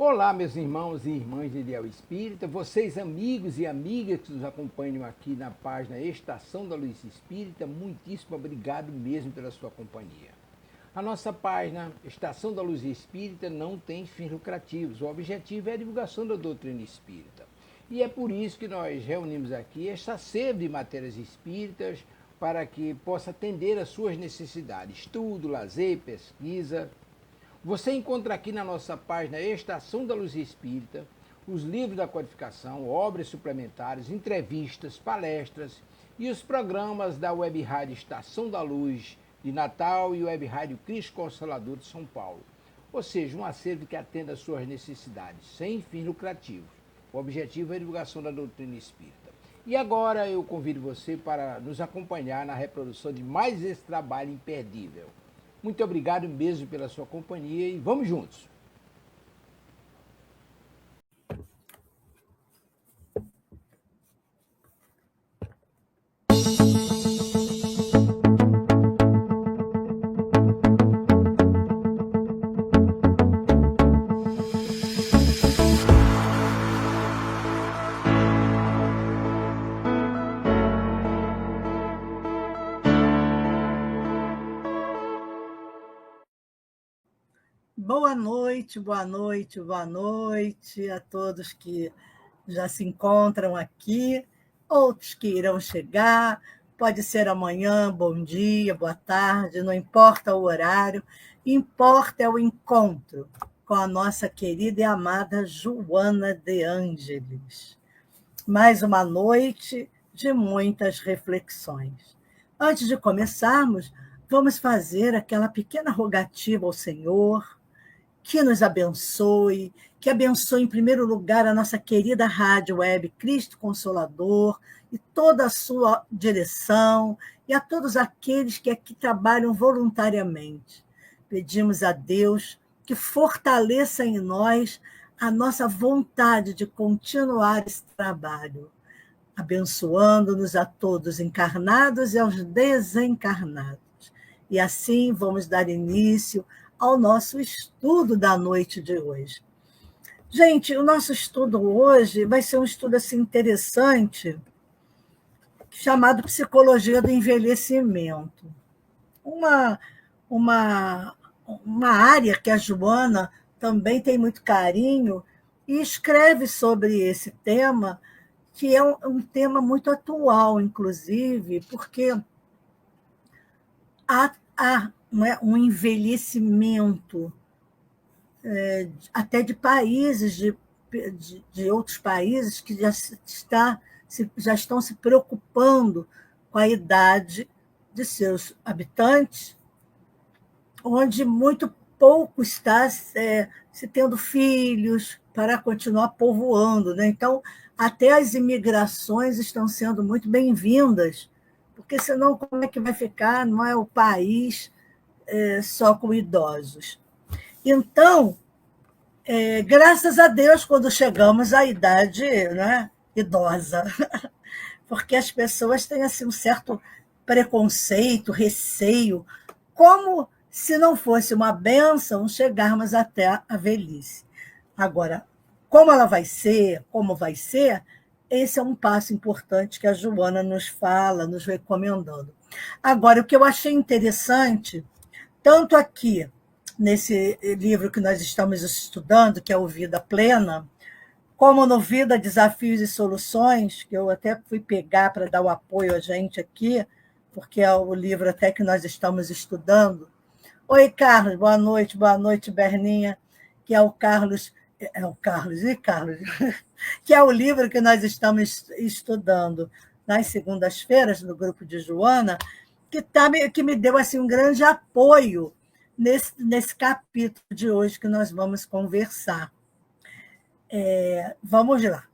Olá, meus irmãos e irmãs de Ideal Espírita, vocês amigos e amigas que nos acompanham aqui na página Estação da Luz Espírita, muitíssimo obrigado mesmo pela sua companhia. A nossa página Estação da Luz Espírita não tem fins lucrativos, o objetivo é a divulgação da doutrina espírita. E é por isso que nós reunimos aqui esta sede de matérias espíritas para que possa atender às suas necessidades, estudo, lazer, pesquisa. Você encontra aqui na nossa página Estação da Luz Espírita os livros da codificação, obras suplementares, entrevistas, palestras e os programas da Web Rádio Estação da Luz de Natal e Web Rádio Cristo Consolador de São Paulo. Ou seja, um acervo que atenda às suas necessidades, sem fins lucrativos. O objetivo é a divulgação da doutrina espírita. E agora eu convido você para nos acompanhar na reprodução de mais esse trabalho imperdível. Muito obrigado mesmo pela sua companhia e vamos juntos! Boa noite, boa noite, boa noite a todos que já se encontram aqui, outros que irão chegar, pode ser amanhã, bom dia, boa tarde, não importa o horário, importa é o encontro com a nossa querida e amada Joana de Ângeles. Mais uma noite de muitas reflexões. Antes de começarmos, vamos fazer aquela pequena rogativa ao Senhor, que nos abençoe, que abençoe em primeiro lugar a nossa querida Rádio Web Cristo Consolador e toda a sua direção e a todos aqueles que aqui trabalham voluntariamente. Pedimos a Deus que fortaleça em nós a nossa vontade de continuar esse trabalho, abençoando-nos a todos encarnados e aos desencarnados. E assim vamos dar início ao nosso estudo da noite de hoje. Gente, o nosso estudo hoje vai ser um estudo assim, interessante, chamado Psicologia do Envelhecimento. Uma área que a Joana também tem muito carinho e escreve sobre esse tema, que é um tema muito atual, inclusive, porque há não é, um envelhecimento até de países, de outros países que já estão se preocupando com a idade de seus habitantes, onde muito pouco está se tendo filhos para continuar povoando, né? Então, até as imigrações estão sendo muito bem-vindas, porque senão como é que vai ficar, não é, o país só com idosos? Então, graças a Deus, quando chegamos à idade, né, idosa, porque as pessoas têm assim, um certo preconceito, receio, como se não fosse uma bênção chegarmos até a velhice. Agora, como ela vai ser, como vai ser, esse é um passo importante que a Joana nos fala, nos recomendando. Agora, o que eu achei interessante, tanto aqui, nesse livro que nós estamos estudando, que é o Vida Plena, como no Vida, Desafios e Soluções, que eu até fui pegar para dar o apoio a gente aqui, porque é o livro até que nós estamos estudando. Oi, Carlos, boa noite, Berninha, que é o Carlos, que é o livro que nós estamos estudando nas segundas-feiras, no grupo de Joana, que me deu assim, um grande apoio nesse capítulo de hoje que nós vamos conversar. Vamos lá.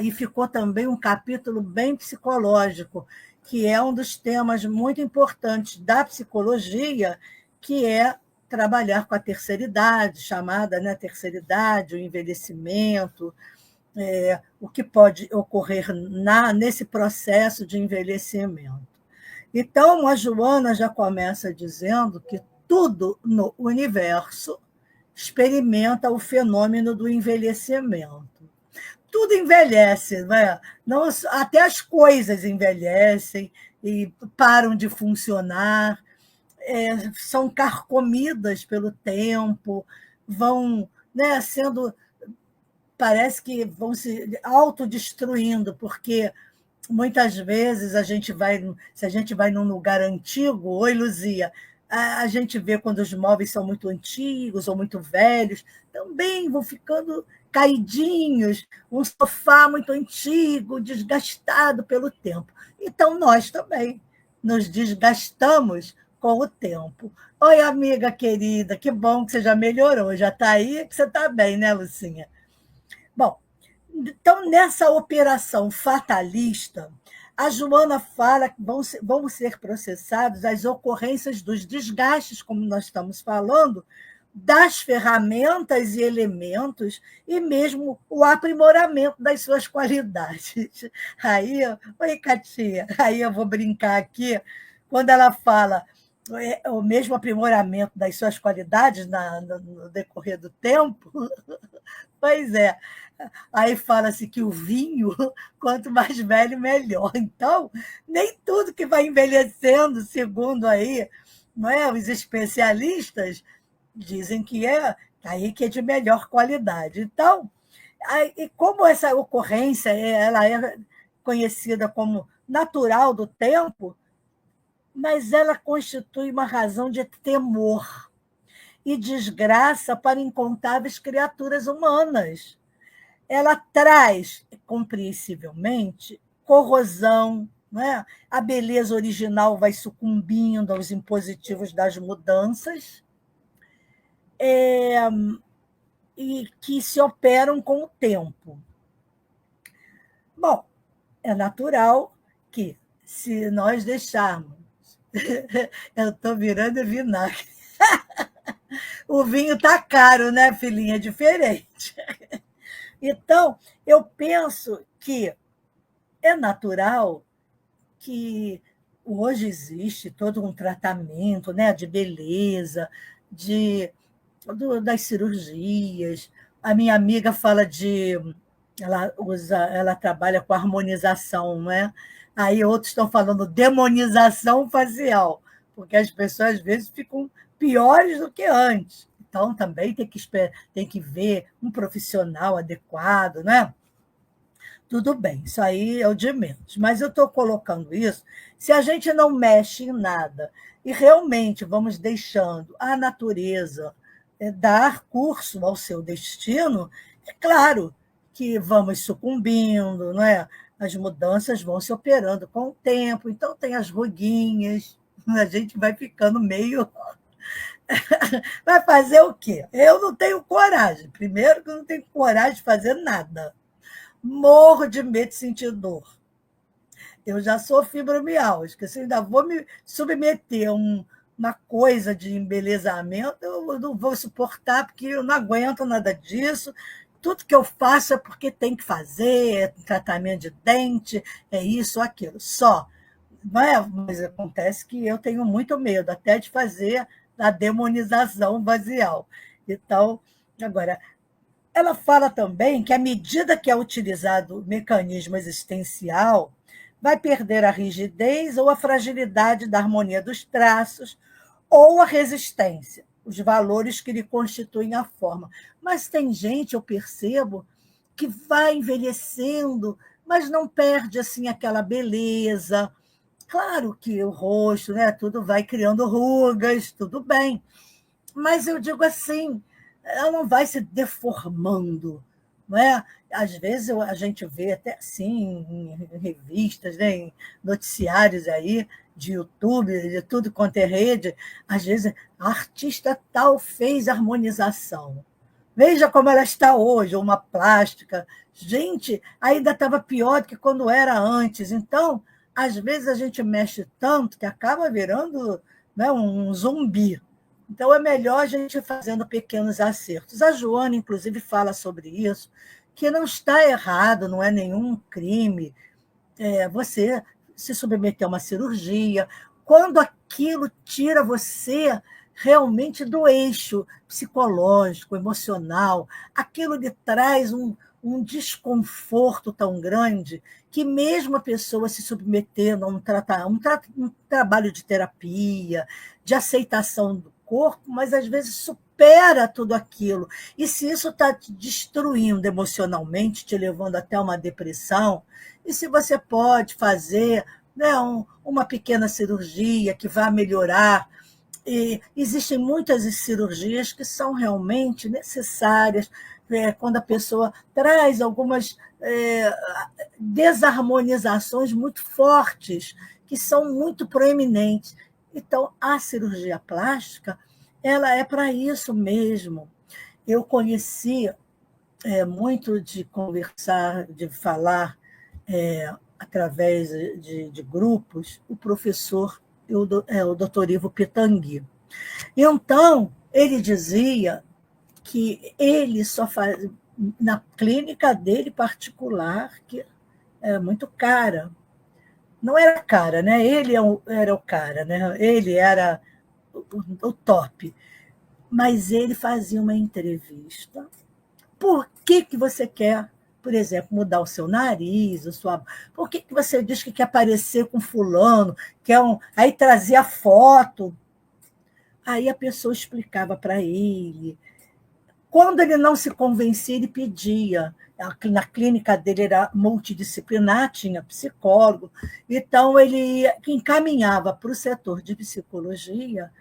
E ficou também um capítulo bem psicológico, que é um dos temas muito importantes da psicologia, que é trabalhar com a terceira idade, chamada, né, terceira idade, o envelhecimento, o que pode ocorrer nesse processo de envelhecimento. Então, a Joana já começa dizendo que tudo no universo experimenta o fenômeno do envelhecimento. Tudo envelhece, né? Não, até as coisas envelhecem e param de funcionar, são carcomidas pelo tempo, vão, né, sendo, parece que vão se autodestruindo, porque muitas vezes se a gente vai num lugar antigo, oi, Luzia, a gente vê quando os móveis são muito antigos ou muito velhos, também vão ficando caidinhos, um sofá muito antigo, desgastado pelo tempo. Então, nós também nos desgastamos com o tempo. Oi, amiga querida, que bom que você já melhorou, já está aí, que você está bem, né, Lucinha? Bom, então, nessa operação fatalista, a Joana fala que vão ser processados as ocorrências dos desgastes, como nós estamos falando, das ferramentas e elementos, e mesmo o aprimoramento das suas qualidades. Aí, oi, Katia, aí eu vou brincar aqui, quando ela fala o mesmo aprimoramento das suas qualidades no decorrer do tempo, pois é. Aí fala-se que o vinho, quanto mais velho, melhor. Então, nem tudo que vai envelhecendo, segundo aí, não é, os especialistas, dizem que que é de melhor qualidade. Então, e como essa ocorrência ela é conhecida como natural do tempo, mas ela constitui uma razão de temor e desgraça para incontáveis criaturas humanas. Ela traz, compreensivelmente, corrosão, né? A beleza original vai sucumbindo aos impositivos das mudanças, e que se operam com o tempo. Bom, é natural que, se nós deixarmos... Eu estou virando vinagre. O vinho está caro, né, filhinha? É diferente. Então, eu penso que é natural que hoje existe todo um tratamento, né, de beleza, das cirurgias. A minha amiga fala ela trabalha com harmonização, não é? Aí outros estão falando demonização facial, porque as pessoas às vezes ficam piores do que antes. Então, também tem que ver um profissional adequado, né? Tudo bem, isso aí é o de menos. Mas eu estou colocando isso, se a gente não mexe em nada e realmente vamos deixando a natureza dar curso ao seu destino, é claro que vamos sucumbindo, não é? As mudanças vão se operando com o tempo, então tem as ruguinhas, a gente vai ficando meio... Vai fazer o quê? Eu não tenho coragem. Primeiro que eu não tenho coragem de fazer nada. Morro de medo de sentir dor. Eu já sou fibromialgia, se eu ainda vou me submeter a uma coisa de embelezamento, eu não vou suportar, porque eu não aguento nada disso. Tudo que eu faço é porque tem que fazer, é tratamento de dente, é isso, aquilo. Só. Não é? Mas acontece que eu tenho muito medo até de fazer a demonização facial. Então, agora, ela fala também que, à medida que é utilizado o mecanismo existencial, vai perder a rigidez ou a fragilidade da harmonia dos traços, ou a resistência, os valores que lhe constituem a forma. Mas tem gente, eu percebo, que vai envelhecendo, mas não perde assim aquela beleza. Claro que o rosto, né, tudo vai criando rugas, tudo bem. Mas eu digo assim, ela não vai se deformando, não é? Às vezes a gente vê até assim em revistas, né, em noticiários aí de YouTube, de tudo quanto é rede, às vezes a artista tal fez harmonização. Veja como ela está hoje, uma plástica. Gente, ainda estava pior do que quando era antes. Então, às vezes a gente mexe tanto que acaba virando, né, um zumbi. Então, é melhor a gente ir fazendo pequenos acertos. A Joana, inclusive, fala sobre isso, que não está errado, não é nenhum crime você se submeter a uma cirurgia, quando aquilo tira você realmente do eixo psicológico, emocional. Aquilo lhe traz um desconforto tão grande que mesmo a pessoa se submetendo a um trabalho de terapia, de aceitação do corpo, mas às vezes supera tudo aquilo. E se isso está te destruindo emocionalmente, te levando até uma depressão, e se você pode fazer, né, uma pequena cirurgia que vai melhorar. E existem muitas cirurgias que são realmente necessárias, quando a pessoa traz algumas desarmonizações muito fortes, que são muito proeminentes. Então, a cirurgia plástica, ela é para isso mesmo. Eu conheci muito de conversar, de falar através de grupos, o professor, o doutor Ivo Pitangui. Então, ele dizia que ele só faz na clínica dele particular, que era muito cara. Não era cara, né? Ele era o cara, né? Ele era o top. Mas ele fazia uma entrevista. Por que você quer, por exemplo, mudar o seu nariz, por que você diz que quer parecer com fulano, aí trazia foto? Aí a pessoa explicava para ele. Quando ele não se convencia, ele pedia. Na clínica dele era multidisciplinar, tinha psicólogo, então ele encaminhava para o setor de psicologia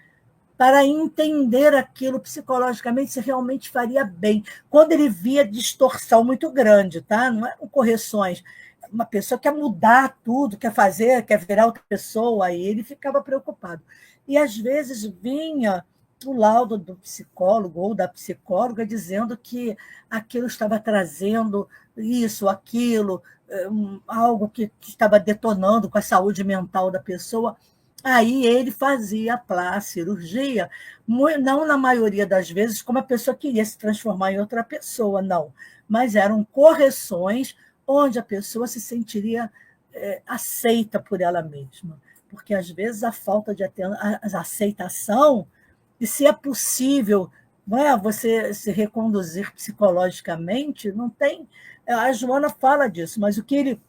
para entender aquilo psicologicamente, se realmente faria bem. Quando ele via distorção muito grande, tá? Não eram correções. Uma pessoa quer mudar tudo, quer virar outra pessoa, aí ele ficava preocupado. E, às vezes, vinha o laudo do psicólogo ou da psicóloga dizendo que aquilo estava trazendo isso, aquilo, algo que estava detonando com a saúde mental da pessoa. Aí ele fazia a cirurgia, não na maioria das vezes como a pessoa queria se transformar em outra pessoa, não. Mas eram correções onde a pessoa se sentiria aceita por ela mesma. Porque, às vezes, a falta de aceitação, e se é possível, não é, você se reconduzir psicologicamente, não tem. A Joana fala disso, mas o que ele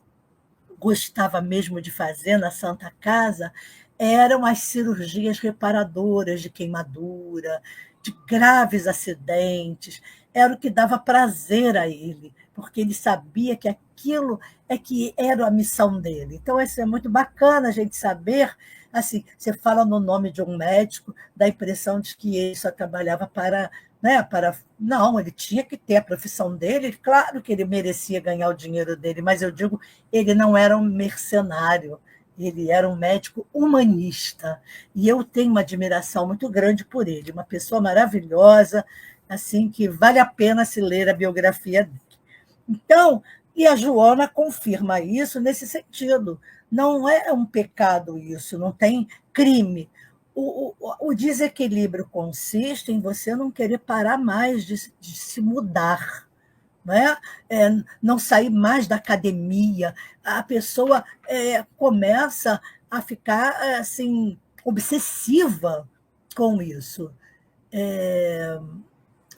gostava mesmo de fazer na Santa Casa eram as cirurgias reparadoras de queimadura, de graves acidentes, era o que dava prazer a ele, porque ele sabia que aquilo é que era a missão dele. Então, isso é muito bacana a gente saber. Assim, você fala no nome de um médico, dá a impressão de que ele só trabalhava para... Né, não, ele tinha que ter a profissão dele, claro que ele merecia ganhar o dinheiro dele, mas eu digo, ele não era um mercenário, ele era um médico humanista, e eu tenho uma admiração muito grande por ele, uma pessoa maravilhosa, assim, que vale a pena se ler a biografia dele. Então, e a Joana confirma isso nesse sentido, não é um pecado isso, não tem crime. O desequilíbrio consiste em você não querer parar mais de se mudar, não é? Não sair mais da academia. A pessoa começa a ficar assim, obsessiva com isso.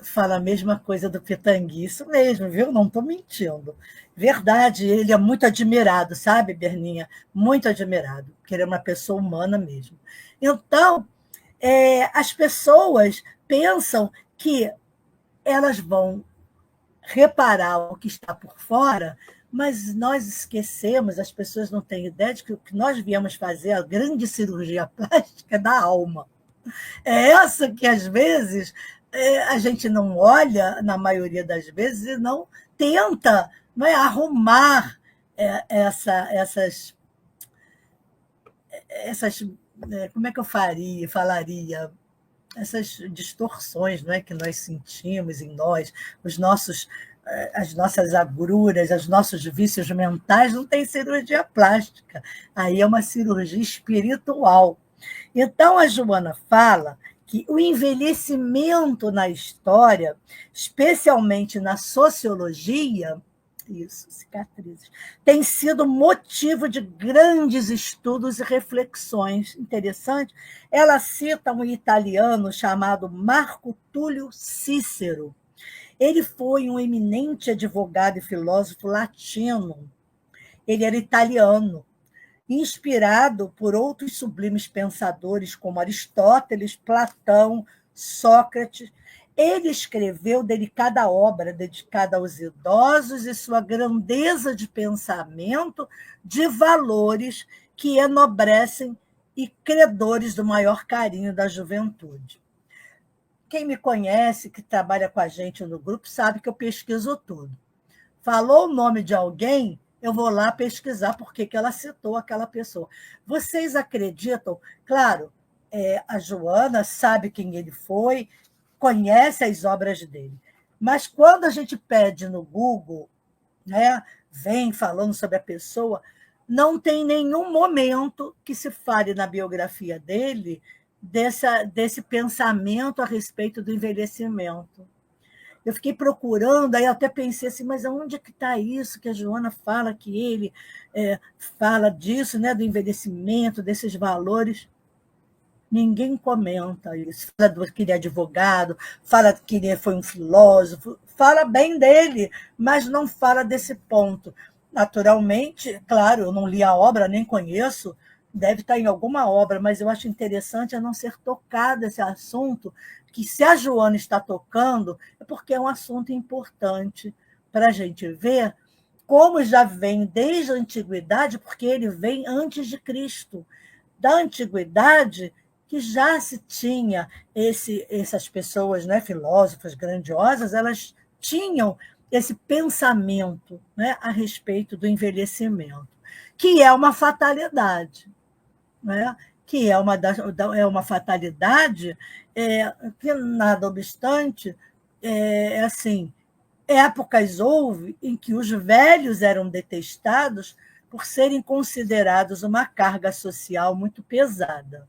Fala a mesma coisa do Pitangui, isso mesmo, viu? Não estou mentindo. Verdade, ele é muito admirado, sabe, Berninha? Muito admirado, porque ele é uma pessoa humana mesmo. Então, as pessoas pensam que elas vão reparar o que está por fora, mas nós esquecemos, as pessoas não têm ideia de que o que nós viemos fazer, a grande cirurgia plástica, é da alma. É essa que, às vezes, a gente não olha, na maioria das vezes, e não tenta, não é, arrumar essas, como é que eu falaria, essas distorções, não é, que nós sentimos em nós, as nossas agruras, os nossos vícios mentais, não tem cirurgia plástica. Aí é uma cirurgia espiritual. Então, a Joana fala que o envelhecimento na história, especialmente na sociologia, Isso, cicatrizes. Tem sido motivo de grandes estudos e reflexões. Interessante. Ela cita um italiano chamado Marco Túlio Cícero. Ele foi um eminente advogado e filósofo latino. Ele era italiano, inspirado por outros sublimes pensadores como Aristóteles, Platão, Sócrates. Ele escreveu delicada obra dedicada aos idosos e sua grandeza de pensamento, de valores que enobrecem e credores do maior carinho da juventude. Quem me conhece, que trabalha com a gente no grupo, sabe que eu pesquiso tudo. Falou o nome de alguém, eu vou lá pesquisar por que ela citou aquela pessoa. Vocês acreditam? Claro, a Joana sabe quem ele foi, conhece as obras dele. Mas quando a gente pede no Google, né, vem falando sobre a pessoa, não tem nenhum momento que se fale na biografia dele desse pensamento a respeito do envelhecimento. Eu fiquei procurando, aí até pensei assim, mas aonde é que está isso que a Joana fala, que ele fala disso, né, do envelhecimento, desses valores? Ninguém comenta isso. Fala que ele é advogado, fala que ele foi um filósofo, fala bem dele, mas não fala desse ponto. Naturalmente, claro, eu não li a obra, nem conheço, deve estar em alguma obra, mas eu acho interessante a não ser tocado esse assunto, que se a Joana está tocando, é porque é um assunto importante para a gente ver como já vem desde a antiguidade, porque ele vem antes de Cristo. Da antiguidade, que já se tinha essas pessoas, né, filósofas grandiosas, elas tinham esse pensamento, né, a respeito do envelhecimento, que é uma fatalidade, né? Que é uma fatalidade que, nada obstante, assim, épocas houve em que os velhos eram detestados por serem considerados uma carga social muito pesada.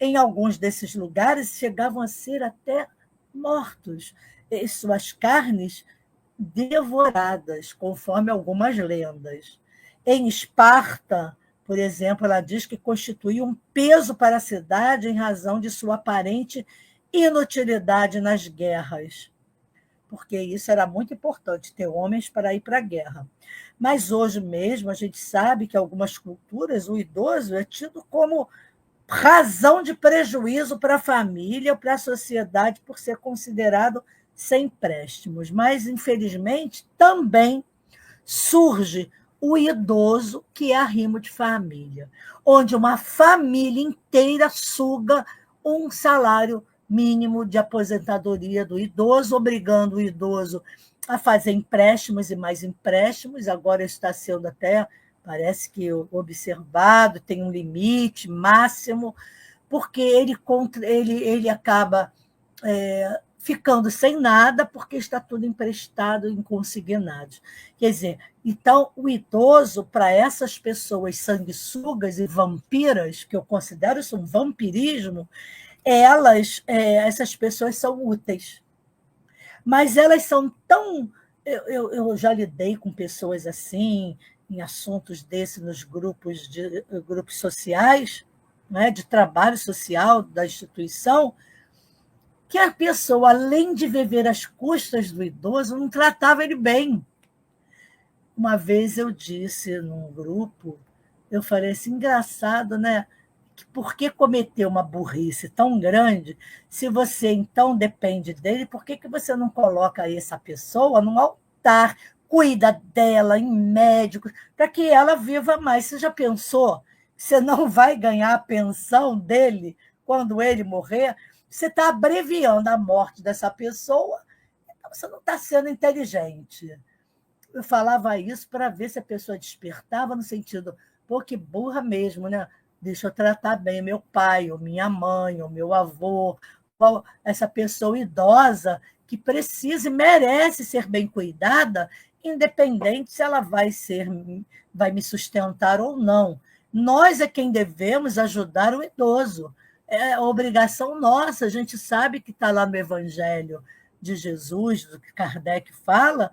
Em alguns desses lugares, chegavam a ser até mortos, e suas carnes devoradas, conforme algumas lendas. Em Esparta, por exemplo, ela diz que constituía um peso para a cidade em razão de sua aparente inutilidade nas guerras, porque isso era muito importante, ter homens para ir para a guerra. Mas hoje mesmo a gente sabe que em algumas culturas o idoso é tido como razão de prejuízo para a família, para a sociedade, por ser considerado sem préstimos. Mas, infelizmente, também surge o idoso, que é arrimo de família, onde uma família inteira suga um salário mínimo de aposentadoria do idoso, obrigando o idoso a fazer empréstimos e mais empréstimos. Agora está sendo até, parece que observado, tem um limite máximo, porque ele acaba ficando sem nada, porque está tudo emprestado em consignados. Quer dizer, então, o idoso, para essas pessoas sanguessugas e vampiras, que eu considero isso um vampirismo, essas pessoas são úteis. Mas elas são tão... Eu já lidei com pessoas assim, em assuntos desses, nos grupos sociais, né, de trabalho social da instituição, que a pessoa, além de viver às custas do idoso, não tratava ele bem. Uma vez eu disse num grupo, eu falei assim, engraçado, né? Por que cometer uma burrice tão grande, se você então depende dele, por que você não coloca essa pessoa num altar, cuida dela em médicos, para que ela viva mais? Você já pensou? Você não vai ganhar a pensão dele quando ele morrer? Você está abreviando a morte dessa pessoa, então você não está sendo inteligente. Eu falava isso para ver se a pessoa despertava no sentido, pô, que burra mesmo, né? Deixa eu tratar bem meu pai, ou minha mãe, ou meu avô, ou essa pessoa idosa que precisa e merece ser bem cuidada, independente se ela vai me sustentar ou não. Nós é quem devemos ajudar o idoso. É obrigação nossa. A gente sabe que está lá no Evangelho de Jesus, do que Kardec fala,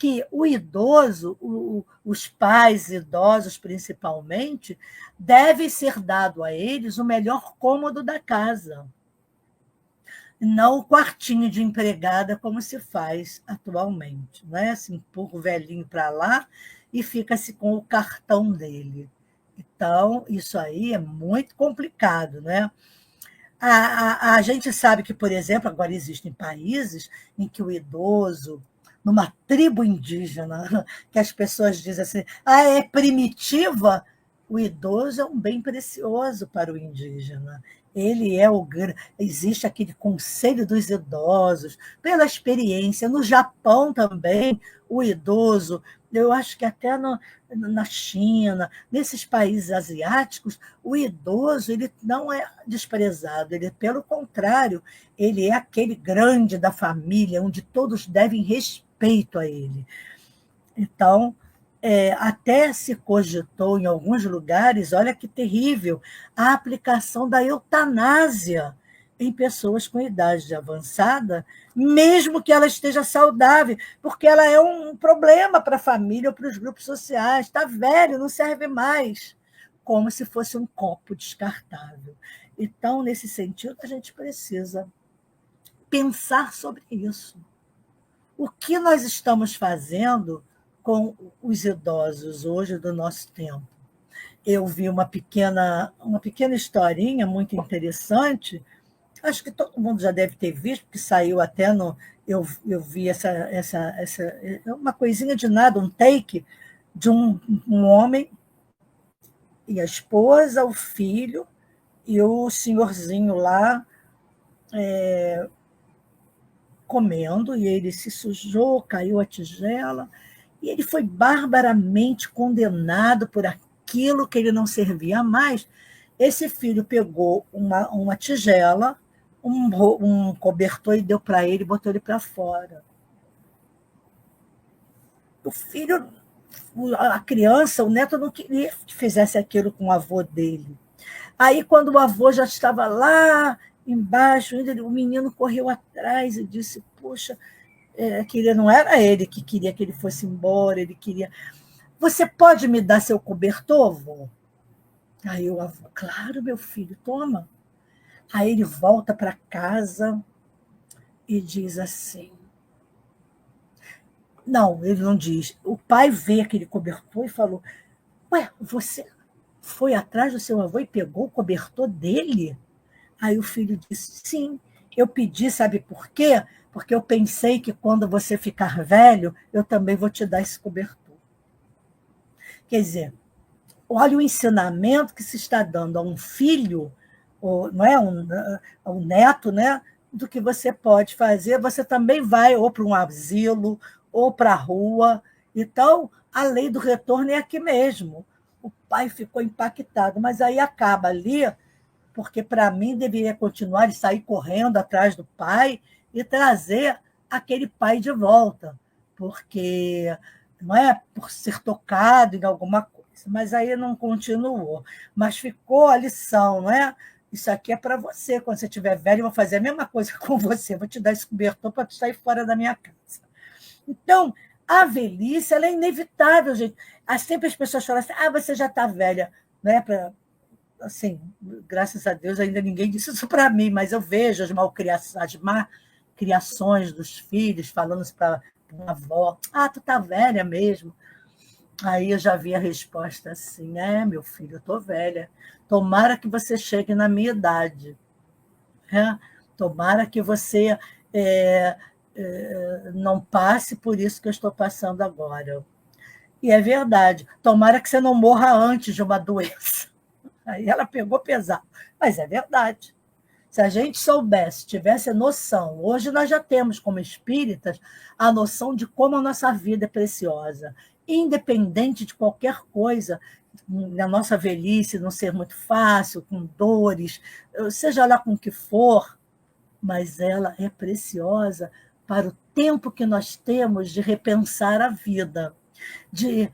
que o idoso, os pais idosos principalmente, deve ser dado a eles o melhor cômodo da casa, não o quartinho de empregada como se faz atualmente, não é? Se empurra o velhinho para lá e fica-se com o cartão dele. Então, isso aí é muito complicado, né? A gente sabe que, por exemplo, agora existem países em que o idoso, numa tribo indígena, que as pessoas dizem assim, é primitiva, o idoso é um bem precioso para o indígena. Ele é existe aquele conselho dos idosos, pela experiência. No Japão também, o idoso, eu acho que até na China, nesses países asiáticos, o idoso ele não é desprezado, ele, pelo contrário, ele é aquele grande da família, onde todos devem respeito a ele. Então, até se cogitou em alguns lugares, olha que terrível, a aplicação da eutanásia em pessoas com idade avançada, mesmo que ela esteja saudável, porque ela é um problema para a família ou para os grupos sociais. Está velho, não serve mais, como se fosse um copo descartável. Então, nesse sentido, a gente precisa pensar sobre isso. O que nós estamos fazendo com os idosos hoje do nosso tempo? Eu vi uma pequena historinha muito interessante, acho que todo mundo já deve ter visto, porque saiu até no. Eu vi uma coisinha de nada, um take de um homem e a esposa, o filho e o senhorzinho lá comendo, e ele se sujou, caiu a tigela, e ele foi barbaramente condenado por aquilo que ele não servia mais. Esse filho pegou uma tigela, um cobertor e deu para ele, botou ele para fora. O filho, a criança, o neto não queria que fizesse aquilo com o avô dele. Aí, quando o avô já estava lá embaixo, o menino correu atrás e disse, poxa, não era ele que queria que ele fosse embora, ele queria... Você pode me dar seu cobertor, avô? Aí o avô, claro, meu filho, toma. Aí ele volta para casa e diz assim... Não, ele não diz. O pai vê aquele cobertor e falou, ué, você foi atrás do seu avô e pegou o cobertor dele? Aí o filho disse, sim, eu pedi, sabe por quê? Porque eu pensei que quando você ficar velho, eu também vou te dar esse cobertor. Quer dizer, olha o ensinamento que se está dando a um filho, ou, não é, a um neto, né, do que você pode fazer. Você também vai ou para um asilo, ou para a rua. Então, a lei do retorno é aqui mesmo. O pai ficou impactado, mas aí acaba ali, porque para mim deveria continuar e sair correndo atrás do pai e trazer aquele pai de volta, porque não é por ser tocado em alguma coisa, mas aí não continuou. Mas ficou a lição, não é? Isso aqui é para você, quando você estiver velho, eu vou fazer a mesma coisa com você, vou te dar esse cobertor para tu sair fora da minha casa. Então, a velhice ela é inevitável, gente. Sempre as pessoas falam assim, você já está velha, né? Assim, graças a Deus, ainda ninguém disse isso para mim, mas eu vejo as má criações dos filhos falando isso para uma avó, tu tá velha mesmo. Aí eu já vi a resposta assim, meu filho, eu tô velha, tomara que você chegue na minha idade, né? Tomara que você não passe por isso que eu estou passando agora. E é verdade, tomara que você não morra antes de uma doença. Aí ela pegou pesado. Mas é verdade. Se a gente soubesse, tivesse noção, hoje nós já temos como espíritas a noção de como a nossa vida é preciosa, independente de qualquer coisa, na nossa velhice não ser muito fácil, com dores, seja lá com o que for, mas ela é preciosa para o tempo que nós temos de repensar a vida, de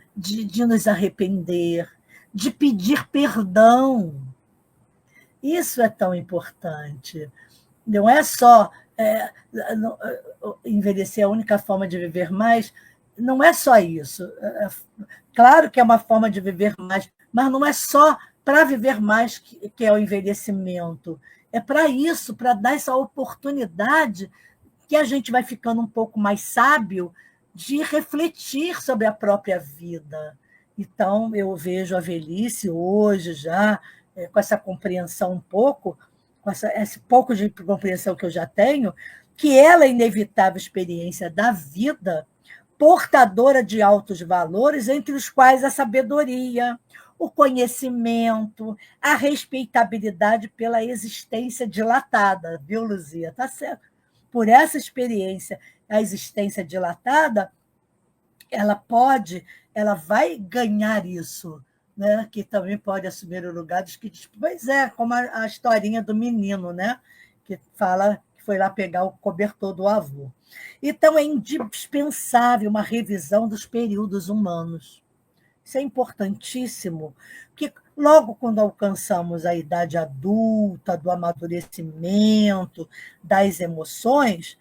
nos arrepender, de pedir perdão. Isso é tão importante. Não é só envelhecer, a única forma de viver mais, não é só isso. Claro que é uma forma de viver mais, mas não é só para viver mais que é o envelhecimento. É para isso, para dar essa oportunidade que a gente vai ficando um pouco mais sábio de refletir sobre a própria vida. Então, eu vejo a velhice hoje já, com essa compreensão um pouco, com esse pouco de compreensão que eu já tenho, que ela é a inevitável experiência da vida, portadora de altos valores, entre os quais a sabedoria, o conhecimento, a respeitabilidade pela existência dilatada, viu, Luzia? Está certo. Por essa experiência, a existência dilatada, ela vai ganhar isso, né? Que também pode assumir o lugar dos que diz, pois é, como a historinha do menino, né? Que fala que foi lá pegar o cobertor do avô. Então, é indispensável uma revisão dos períodos humanos. Isso é importantíssimo, porque logo quando alcançamos a idade adulta, do amadurecimento, das emoções,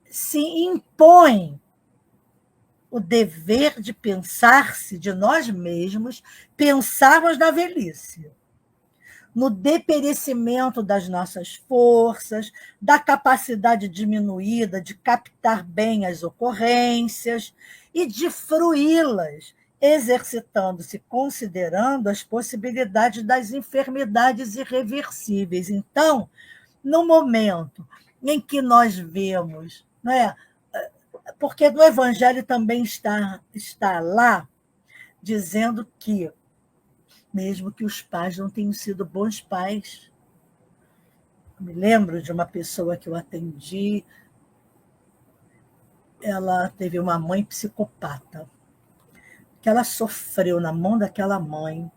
se impõe o dever de pensar-se de nós mesmos, pensarmos na velhice, no deperecimento das nossas forças, da capacidade diminuída de captar bem as ocorrências e de fruí-las, exercitando-se, considerando as possibilidades das enfermidades irreversíveis. Então, no momento em que nós vemos, não é? Porque no Evangelho também está lá dizendo que, mesmo que os pais não tenham sido bons pais, eu me lembro de uma pessoa que eu atendi, ela teve uma mãe psicopata, que ela sofreu na mão daquela mãe,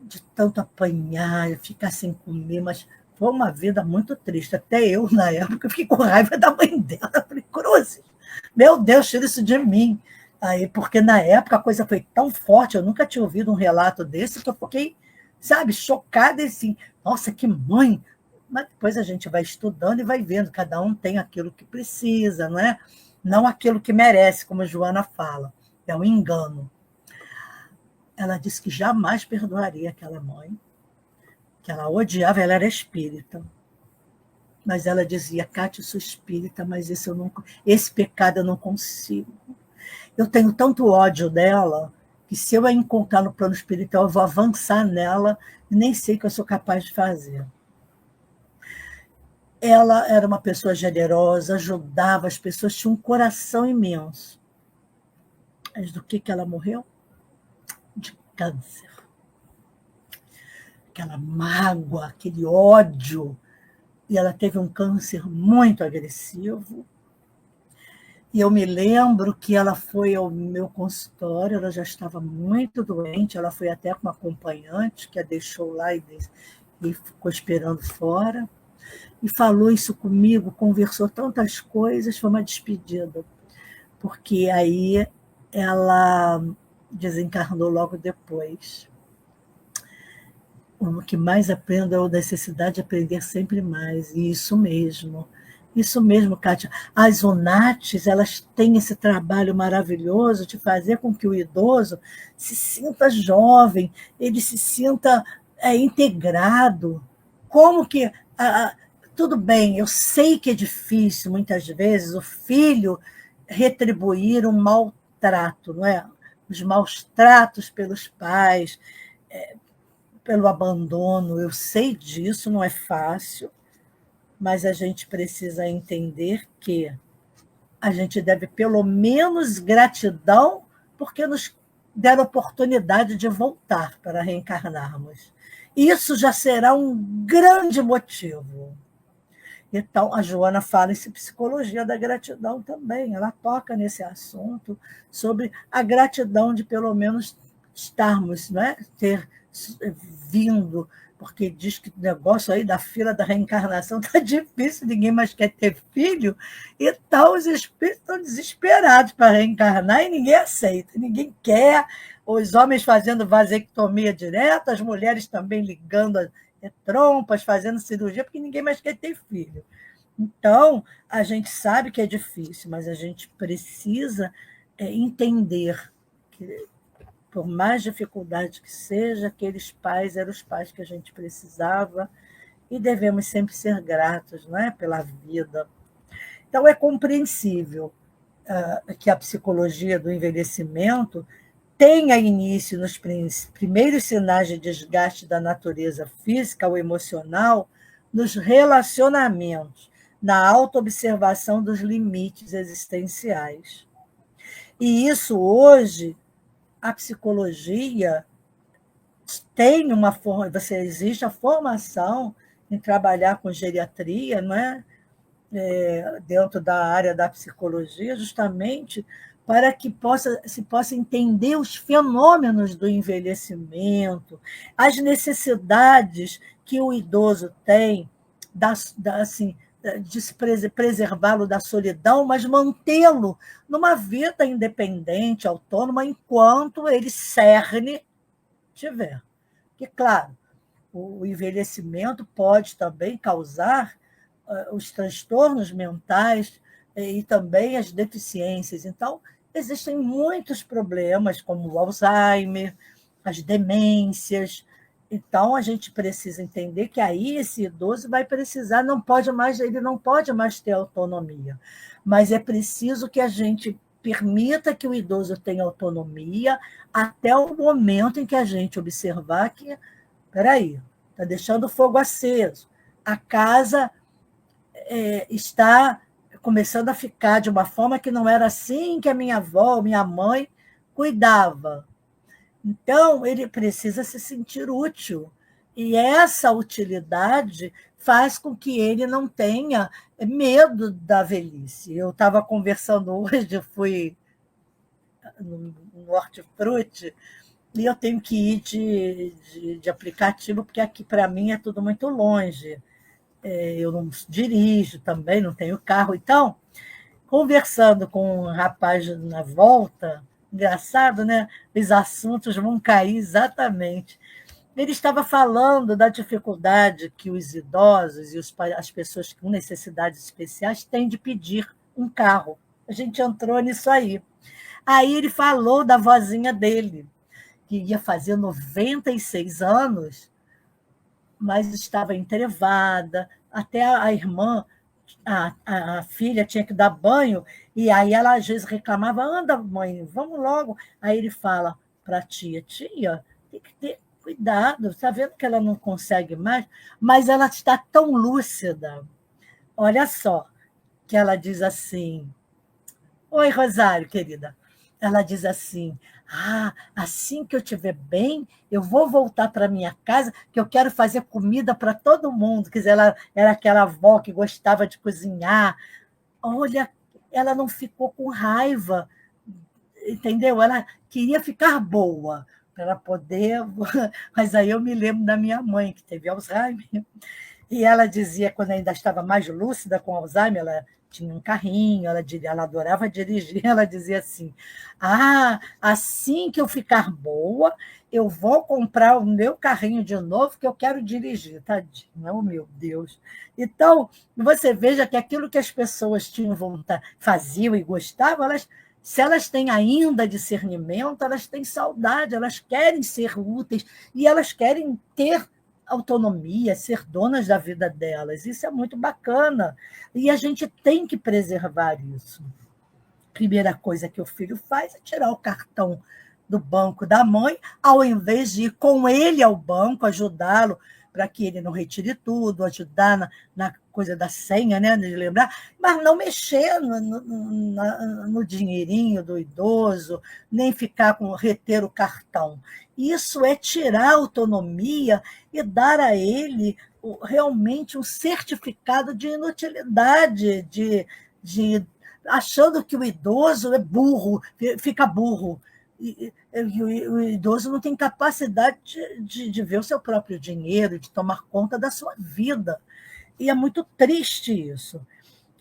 de tanto apanhar, ficar sem comer, mas foi uma vida muito triste. Até eu, na época, fiquei com raiva da mãe dela. Eu falei, cruzes, meu Deus, tira isso de mim. Aí, porque na época a coisa foi tão forte, eu nunca tinha ouvido um relato desse, que eu fiquei, sabe, chocada, assim, nossa, que mãe. Mas depois a gente vai estudando e vai vendo, cada um tem aquilo que precisa, não é? Não aquilo que merece, como a Joana fala, é um engano. Ela disse que jamais perdoaria aquela mãe, que ela odiava, ela era espírita. Mas ela dizia, Cátia, eu sou espírita, mas esse pecado eu não consigo. Eu tenho tanto ódio dela, que se eu a encontrar no plano espiritual, eu vou avançar nela, e nem sei o que eu sou capaz de fazer. Ela era uma pessoa generosa, ajudava as pessoas, tinha um coração imenso. Mas do que ela morreu? De câncer. Aquela mágoa, aquele ódio. E ela teve um câncer muito agressivo. E eu me lembro que ela foi ao meu consultório, ela já estava muito doente, ela foi até com uma acompanhante, que a deixou lá e ficou esperando fora. E falou isso comigo, conversou tantas coisas, foi uma despedida. Porque aí ela desencarnou logo depois. O que mais aprendo é a necessidade de aprender sempre mais. E isso mesmo, Kátia. As UNATs, elas têm esse trabalho maravilhoso de fazer com que o idoso se sinta jovem, ele se sinta integrado. Como que... tudo bem, eu sei que é difícil, muitas vezes, o filho retribuir um maltrato, não é? Os maus tratos pelos pais, pelo abandono, eu sei disso, não é fácil, mas a gente precisa entender que a gente deve, pelo menos, gratidão, porque nos deram oportunidade de voltar para reencarnarmos. Isso já será um grande motivo. Então, a Joana fala em psicologia da gratidão também, ela toca nesse assunto, sobre a gratidão de, pelo menos, estarmos, né? Ter vindo, porque diz que o negócio aí da fila da reencarnação está difícil, ninguém mais quer ter filho, então os espíritos estão desesperados para reencarnar e ninguém aceita, ninguém quer, os homens fazendo vasectomia direta, as mulheres também ligando trompas, fazendo cirurgia, porque ninguém mais quer ter filho. Então, a gente sabe que é difícil, mas a gente precisa entender que, por mais dificuldade que seja, aqueles pais eram os pais que a gente precisava e devemos sempre ser gratos, não é, pela vida. Então, é compreensível que a psicologia do envelhecimento tenha início nos primeiros sinais de desgaste da natureza física ou emocional, nos relacionamentos, na autoobservação dos limites existenciais. E isso hoje, a psicologia tem uma forma, existe a formação em trabalhar com geriatria, não é? Dentro da área da psicologia, justamente para que se possa entender os fenômenos do envelhecimento, as necessidades que o idoso tem assim, de se preservá-lo da solidão, mas mantê-lo numa vida independente, autônoma, enquanto ele cerne tiver. Que, claro, o envelhecimento pode também causar os transtornos mentais e também as deficiências. Então, existem muitos problemas, como o Alzheimer, as demências. Então, a gente precisa entender que aí esse idoso vai precisar, ele não pode mais ter autonomia, mas é preciso que a gente permita que o idoso tenha autonomia até o momento em que a gente observar que, peraí, está deixando o fogo aceso, a casa está começando a ficar de uma forma que não era assim que a minha avó, minha mãe cuidava. Então, ele precisa se sentir útil. E essa utilidade faz com que ele não tenha medo da velhice. Eu estava conversando hoje, eu fui no Hortifruti, e eu tenho que ir de aplicativo, porque aqui, para mim, é tudo muito longe. Eu não dirijo também, não tenho carro. Então, conversando com um rapaz na volta, engraçado, né? Os assuntos vão cair exatamente. Ele estava falando da dificuldade que os idosos e as pessoas com necessidades especiais têm de pedir um carro. A gente entrou nisso aí. Aí ele falou da vozinha dele, que ia fazer 96 anos, mas estava entrevada, até a irmã, a filha tinha que dar banho, e aí ela às vezes reclamava, anda, mãe, vamos logo. Aí ele fala para a tia, tem que ter cuidado, está vendo que ela não consegue mais, mas ela está tão lúcida. Olha só, que ela diz assim, oi, Rosário, querida. Ela diz assim, assim que eu estiver bem, eu vou voltar para minha casa, que eu quero fazer comida para todo mundo. Quer dizer, ela era aquela avó que gostava de cozinhar. Olha, ela não ficou com raiva, entendeu? Ela queria ficar boa para poder... Mas aí eu me lembro da minha mãe, que teve Alzheimer, e ela dizia, quando ainda estava mais lúcida com Alzheimer, ela tinha um carrinho, ela adorava dirigir, ela dizia assim, assim que eu ficar boa, eu vou comprar o meu carrinho de novo, que eu quero dirigir, tadinha, oh, meu Deus. Então, você veja que aquilo que as pessoas tinham vontade, faziam e gostavam, se elas têm ainda discernimento, elas têm saudade, elas querem ser úteis e elas querem ter autonomia, ser donas da vida delas. Isso é muito bacana. E a gente tem que preservar isso. Primeira coisa que o filho faz é tirar o cartão do banco da mãe, ao invés de ir com ele ao banco, ajudá-lo para que ele não retire tudo, ajudar na coisa da senha, né, de lembrar, mas não mexer no dinheirinho do idoso, nem reter o cartão. Isso é tirar a autonomia e dar a ele realmente um certificado de inutilidade, achando que o idoso é burro, fica burro. E o idoso não tem capacidade de ver o seu próprio dinheiro, de tomar conta da sua vida. E é muito triste isso,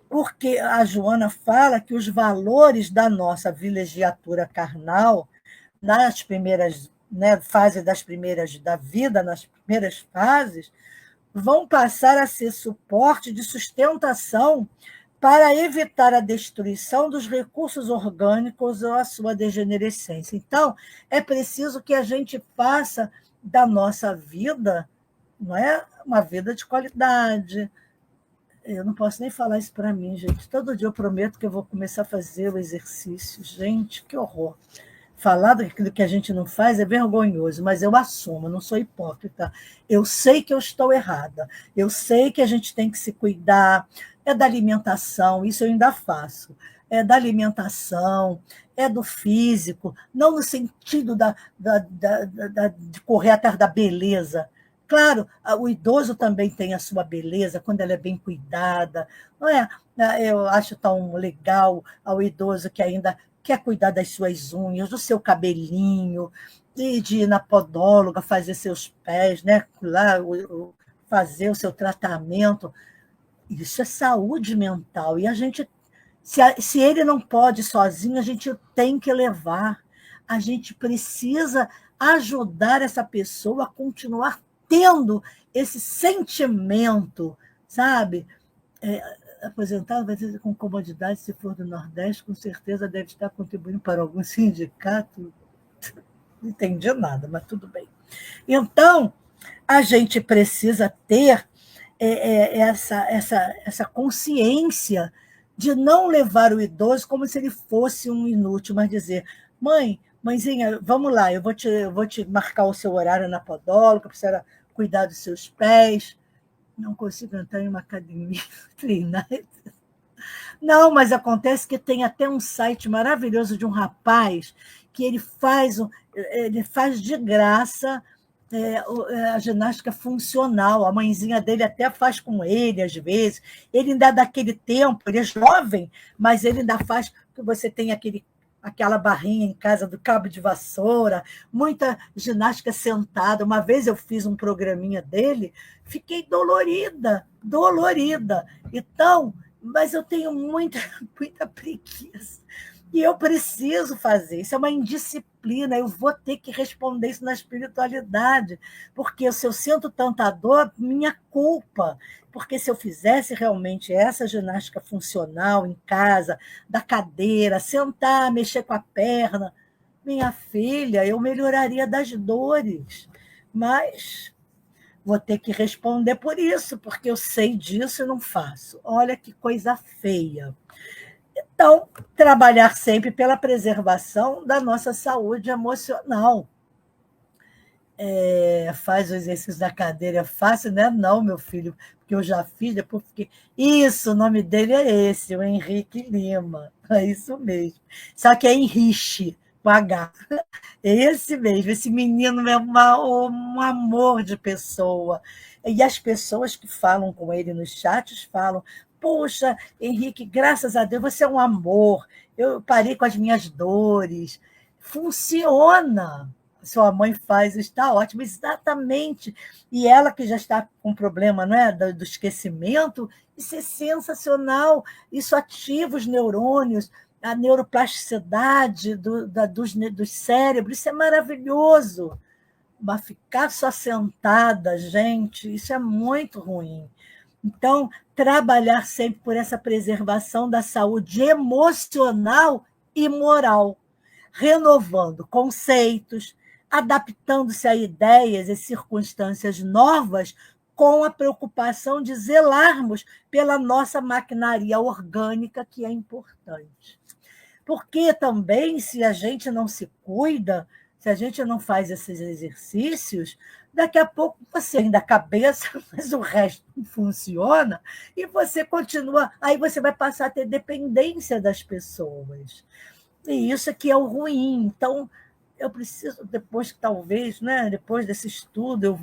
porque a Joana fala que os valores da nossa vilegiatura carnal, nas primeiras, né, fases das primeiras da vida, nas primeiras fases, vão passar a ser suporte de sustentação para evitar a destruição dos recursos orgânicos ou a sua degenerescência. Então, é preciso que a gente faça da nossa vida, não é, uma vida de qualidade. Eu não posso nem falar isso para mim, gente. Todo dia eu prometo que eu vou começar a fazer o exercício. Gente, que horror. Falar daquilo que a gente não faz é vergonhoso, mas eu assumo, não sou hipócrita. Eu sei que eu estou errada. Eu sei que a gente tem que se cuidar. É da alimentação, isso eu ainda faço. É da alimentação, é do físico, não no sentido de correr atrás da beleza. Claro, o idoso também tem a sua beleza, quando ela é bem cuidada. Não é? Eu acho tão legal ao idoso que ainda quer cuidar das suas unhas, do seu cabelinho, de ir na podóloga, fazer seus pés, né? Lá, fazer o seu tratamento. Isso é saúde mental. E a gente, se ele não pode sozinho, a gente tem que levar. A gente precisa ajudar essa pessoa a continuar tendo esse sentimento, sabe? Aposentado vai ter com comodidade, se for do Nordeste, com certeza deve estar contribuindo para algum sindicato. Não entendi nada, mas tudo bem. Então, a gente precisa ter essa consciência de não levar o idoso como se ele fosse um inútil, mas dizer, mãezinha, vamos lá, eu vou te marcar o seu horário na podóloga, precisa cuidar dos seus pés. Não consigo entrar em uma academia, treinar. Não, mas acontece que tem até um site maravilhoso de um rapaz que ele faz de graça a ginástica funcional. A mãezinha dele até faz com ele, às vezes. Ele ainda dá daquele tempo, ele é jovem, mas ele ainda faz, porque você tem aquela barrinha em casa do cabo de vassoura, muita ginástica sentada. Uma vez eu fiz um programinha dele, fiquei dolorida. Então, mas eu tenho muita preguiça. E eu preciso fazer. Isso é uma indisciplina. Eu vou ter que responder isso na espiritualidade. Porque se eu sinto tanta dor, minha culpa. Porque se eu fizesse realmente essa ginástica funcional em casa, da cadeira, sentar, mexer com a perna, minha filha, eu melhoraria das dores. Mas vou ter que responder por isso, porque eu sei disso e não faço. Olha que coisa feia. Então, trabalhar sempre pela preservação da nossa saúde emocional. Faz o exercício da cadeira, é fácil, né? Não, meu filho, porque eu já fiz, depois fiquei... Isso, o nome dele é esse, o Henrique Lima. É isso mesmo. Só que é Henrique, com H. É esse mesmo, esse menino é um amor de pessoa. E as pessoas que falam com ele nos chats falam, poxa, Henrique, graças a Deus, você é um amor. Eu parei com as minhas dores. Funciona. Sua mãe faz, está ótimo, exatamente. E ela que já está com problema, não é, do esquecimento, isso é sensacional. Isso ativa os neurônios, a neuroplasticidade dos cérebros, isso é maravilhoso. Mas ficar só sentada, gente, isso é muito ruim. Então, trabalhar sempre por essa preservação da saúde emocional e moral, renovando conceitos, adaptando-se a ideias e circunstâncias novas, com a preocupação de zelarmos pela nossa maquinaria orgânica, que é importante. Porque também, se a gente não se cuida, se a gente não faz esses exercícios, daqui a pouco você ainda a cabeça, mas o resto não funciona, e você continua, aí você vai passar a ter dependência das pessoas. E isso aqui é o ruim. Então, eu preciso, depois que talvez, né, depois desse estudo,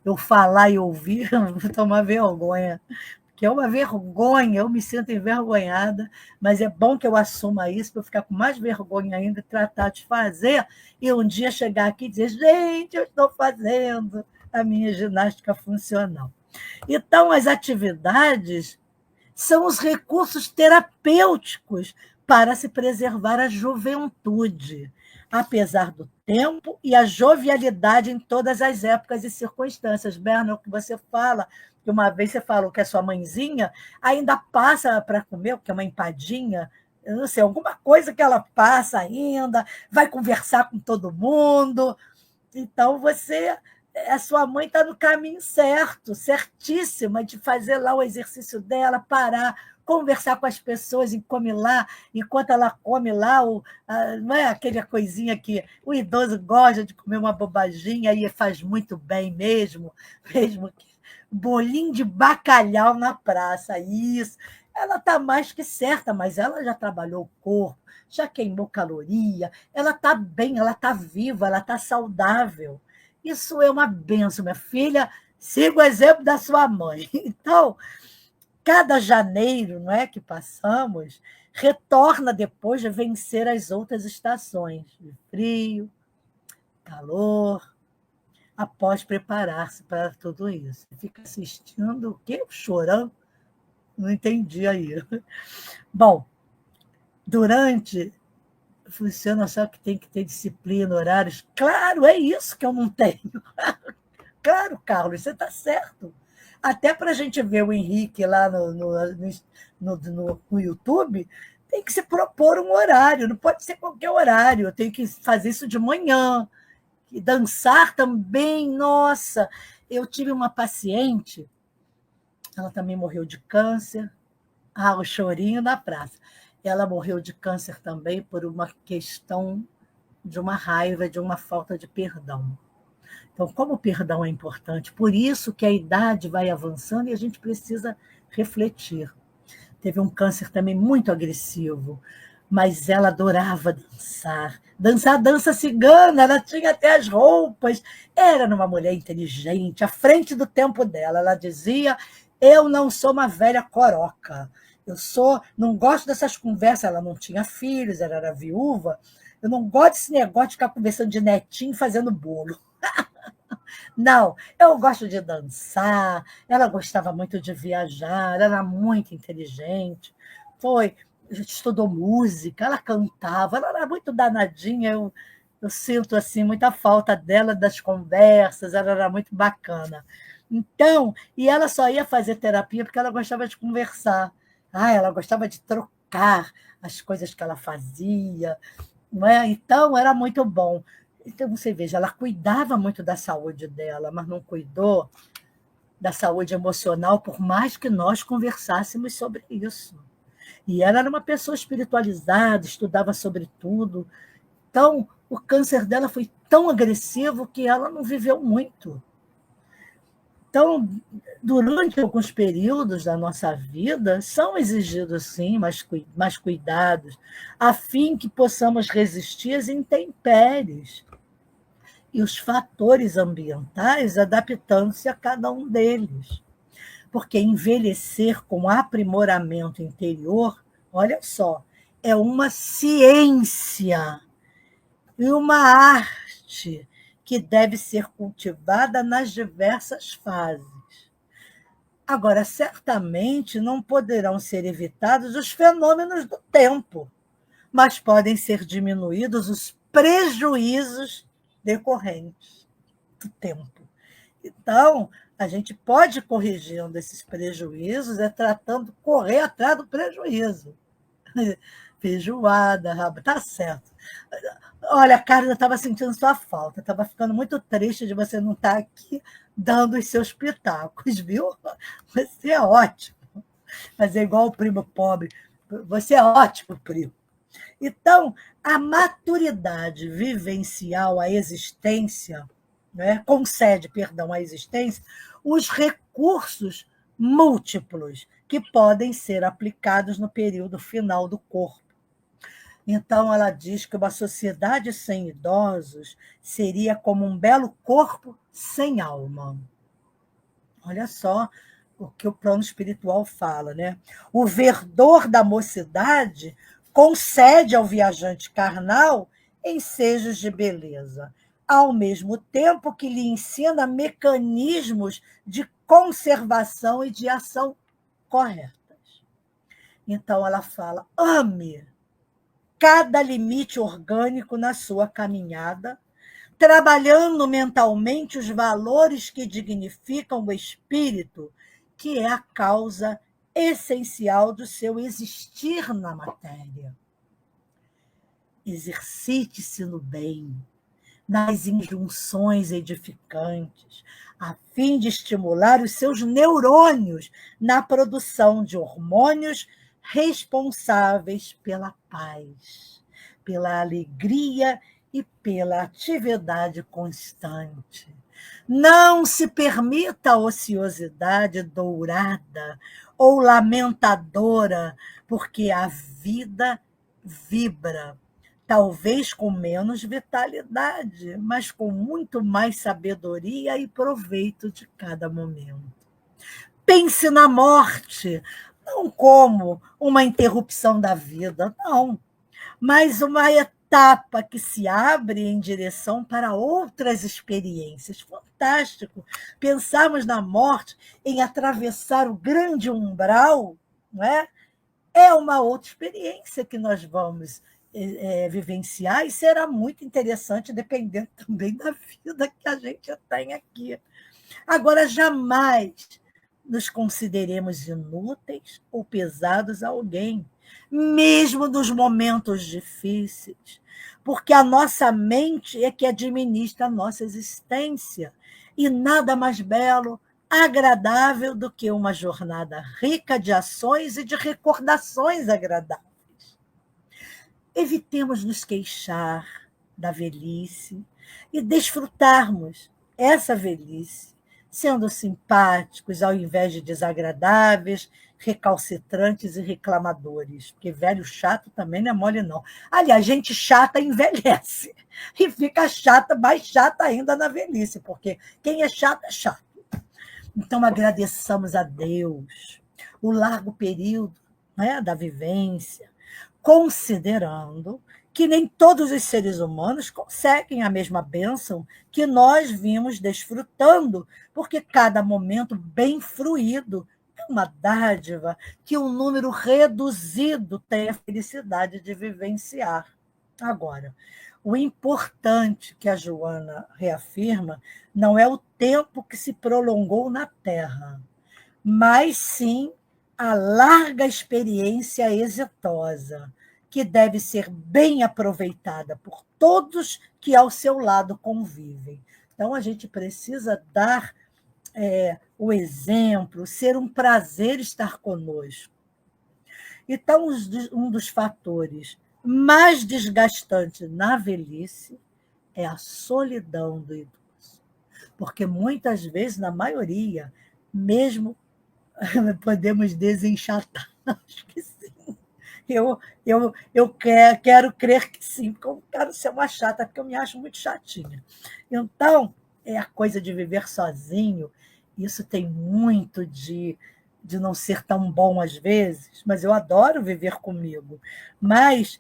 eu falar e ouvir, eu vou tomar vergonha, que é uma vergonha, eu me sinto envergonhada, mas é bom que eu assuma isso, para eu ficar com mais vergonha ainda, tratar de fazer, e um dia chegar aqui e dizer, gente, eu estou fazendo a minha ginástica funcional. Então, as atividades são os recursos terapêuticos para se preservar a juventude. apesar do tempo e a jovialidade em todas as épocas e circunstâncias. Berna, o que você fala, que uma vez você falou que a sua mãezinha ainda passa para comer, que é uma empadinha, eu não sei, alguma coisa que ela passa ainda, vai conversar com todo mundo. Então, a sua mãe está no caminho certo, certíssima, de fazer lá o exercício dela, parar, conversar com as pessoas, enquanto ela come lá, não é aquela coisinha que o idoso gosta de comer uma bobaginha e faz muito bem mesmo que bolinho de bacalhau na praça, isso. Ela está mais que certa, mas ela já trabalhou o corpo, já queimou caloria, ela está bem, ela está viva, ela está saudável. Isso é uma benção, minha filha. Siga o exemplo da sua mãe. Então, cada janeiro, não é, que passamos, retorna depois de vencer as outras estações, de frio, calor, após preparar-se para tudo isso. Fica assistindo o quê? Chorando? Não entendi aí. Bom, durante... Funciona só que tem que ter disciplina, horários. Claro, é isso que eu não tenho. Claro, Carlos, você está certo. Até para a gente ver o Henrique lá no YouTube, tem que se propor um horário, não pode ser qualquer horário, eu tenho que fazer isso de manhã. E dançar também, nossa. Eu tive uma paciente, ela também morreu de câncer. O chorinho na praça. Ela morreu de câncer também por uma questão de uma raiva, de uma falta de perdão. Então, como o perdão é importante, por isso que a idade vai avançando e a gente precisa refletir. Teve um câncer também muito agressivo, mas ela adorava dançar. Dançar dança cigana, ela tinha até as roupas. Era uma mulher inteligente, à frente do tempo dela. Ela dizia: eu não sou uma velha coroca. Não gosto dessas conversas. Ela não tinha filhos, ela era viúva. Eu não gosto desse negócio de ficar conversando de netinho fazendo bolo. Não, eu gosto de dançar. Ela gostava muito de viajar, ela era muito inteligente. Estudou música, ela cantava, ela era muito danadinha. Eu sinto assim muita falta dela, das conversas, ela era muito bacana. Então, e ela só ia fazer terapia porque ela gostava de conversar. Ela gostava de trocar as coisas que ela fazia, não é? Então, era muito bom. Então, você veja, ela cuidava muito da saúde dela, mas não cuidou da saúde emocional, por mais que nós conversássemos sobre isso. E ela era uma pessoa espiritualizada, estudava sobre tudo. Então, o câncer dela foi tão agressivo que ela não viveu muito. Então, durante alguns períodos da nossa vida, são exigidos, sim, mais cuidados, a fim que possamos resistir às intempéries e os fatores ambientais adaptando-se a cada um deles. Porque envelhecer com aprimoramento interior, olha só, é uma ciência e uma arte que deve ser cultivada nas diversas fases. Agora, certamente não poderão ser evitados os fenômenos do tempo, mas podem ser diminuídos os prejuízos decorrentes do tempo. Então, a gente pode ir corrigindo esses prejuízos, correr atrás do prejuízo. Feijoada, rabo, tá certo. Olha, Carla, eu estava sentindo sua falta, estava ficando muito triste de você não estar aqui dando os seus pitacos, viu? Você é ótimo. Mas é igual o primo pobre. Você é ótimo, primo. Então, a maturidade vivencial, a existência, né, concede, perdão, à existência, os recursos múltiplos que podem ser aplicados no período final do corpo. Então, ela diz que uma sociedade sem idosos seria como um belo corpo sem alma. Olha só o que o plano espiritual fala, né? O verdor da mocidade concede ao viajante carnal ensejos de beleza, ao mesmo tempo que lhe ensina mecanismos de conservação e de ação corretas. Então, ela fala: ame, cada limite orgânico na sua caminhada, trabalhando mentalmente os valores que dignificam o espírito, que é a causa essencial do seu existir na matéria. Exercite-se no bem, nas injunções edificantes, a fim de estimular os seus neurônios na produção de hormônios responsáveis pela paz, pela alegria e pela atividade constante. Não se permita a ociosidade dourada ou lamentadora, porque a vida vibra, talvez com menos vitalidade, mas com muito mais sabedoria e proveito de cada momento. Pense na morte, não como uma interrupção da vida, não, mas uma etapa que se abre em direção para outras experiências. Fantástico pensarmos na morte, em atravessar o grande umbral, não é? É uma outra experiência que nós vamos vivenciar e será muito interessante, dependendo também da vida que a gente tem aqui. Agora, jamais nos consideremos inúteis ou pesados a alguém, mesmo nos momentos difíceis, porque a nossa mente é que administra a nossa existência, e nada mais belo, agradável do que uma jornada rica de ações e de recordações agradáveis. Evitemos nos queixar da velhice e desfrutarmos essa velhice, sendo simpáticos ao invés de desagradáveis, recalcitrantes e reclamadores, porque velho chato também não é mole, não. Aliás, gente chata envelhece e fica chata, mais chata ainda na velhice, porque quem é chato é chato. Então, agradeçamos a Deus o largo período, né, da vivência, considerando que nem todos os seres humanos conseguem a mesma bênção que nós vimos desfrutando, porque cada momento bem fruído é uma dádiva que um número reduzido tem a felicidade de vivenciar. Agora, o importante que a Joana reafirma não é o tempo que se prolongou na Terra, mas sim a larga experiência exitosa, que deve ser bem aproveitada por todos que ao seu lado convivem. Então, a gente precisa dar o exemplo, ser um prazer estar conosco. Então, um dos fatores mais desgastantes na velhice é a solidão do idoso. Porque muitas vezes, na maioria, mesmo podemos desenchatar. Acho que sim. Eu quero crer que sim, porque eu quero ser uma chata, porque eu me acho muito chatinha. Então, é a coisa de viver sozinho, isso tem muito de não ser tão bom às vezes, mas eu adoro viver comigo. Mas,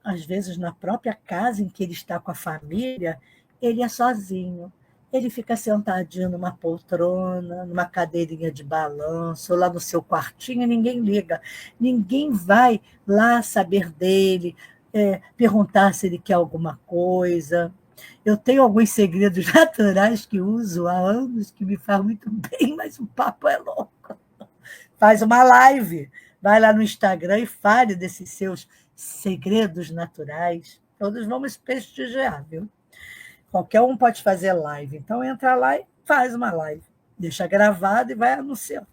às vezes, na própria casa em que ele está com a família, ele é sozinho. Ele fica sentadinho numa poltrona, numa cadeirinha de balanço, ou lá no seu quartinho, e ninguém liga. Ninguém vai lá saber dele, perguntar se ele quer alguma coisa. Eu tenho alguns segredos naturais que uso há anos, que me faz muito bem, mas o papo é louco. Faz uma live, vai lá no Instagram e fale desses seus segredos naturais. Todos vamos prestigiar, viu? Qualquer um pode fazer live. Então, entra lá e faz uma live. Deixa gravado e vai anunciar.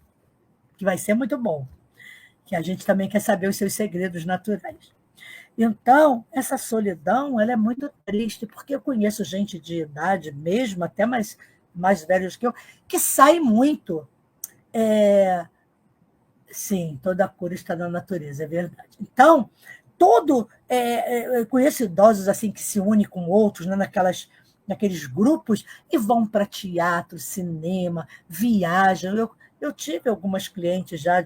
Que vai ser muito bom. Que a gente também quer saber os seus segredos naturais. Então, essa solidão ela é muito triste, porque eu conheço gente de idade, mesmo até mais velhos que eu, que sai muito. Sim, toda cura está na natureza, é verdade. Então, eu conheço idosos assim que se unem com outros, né, naqueles grupos e vão para teatro, cinema, viajam. Eu tive algumas clientes já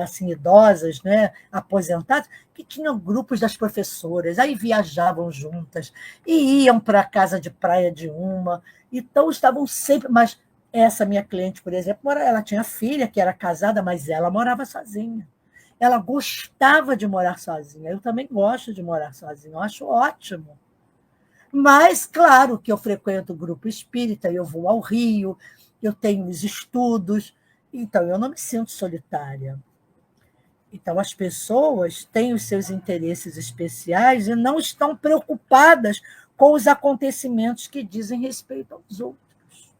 assim, idosas, né, aposentadas, que tinham grupos das professoras, aí viajavam juntas e iam para a casa de praia de uma, então estavam sempre, mas essa minha cliente, por exemplo, ela tinha filha que era casada, mas ela morava sozinha. ela gostava de morar sozinha. Eu também gosto de morar sozinha, eu acho ótimo. Mas, claro, que eu frequento o grupo espírita, eu vou ao Rio, eu tenho os estudos, então eu não me sinto solitária. Então, as pessoas têm os seus interesses especiais e não estão preocupadas com os acontecimentos que dizem respeito aos outros.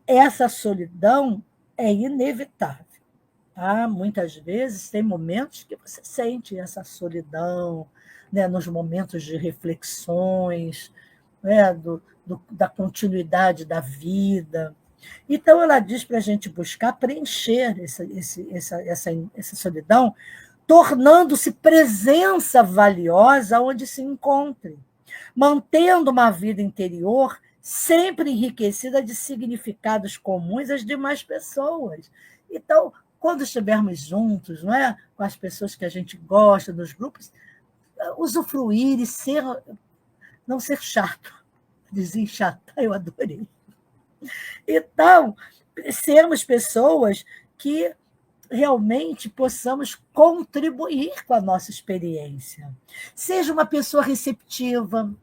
Essa solidão é inevitável. Tá? Muitas vezes tem momentos que você sente essa solidão, né, nos momentos de reflexões, né, da continuidade da vida. Então, ela diz para a gente buscar preencher essa solidão, tornando-se presença valiosa onde se encontre, mantendo uma vida interior sempre enriquecida de significados comuns às demais pessoas. Então, quando estivermos juntos, não é, com as pessoas que a gente gosta, nos grupos, usufruir e não ser chato. Desenchatar, eu adorei. Então, sermos pessoas que realmente possamos contribuir com a nossa experiência. Seja uma pessoa receptiva,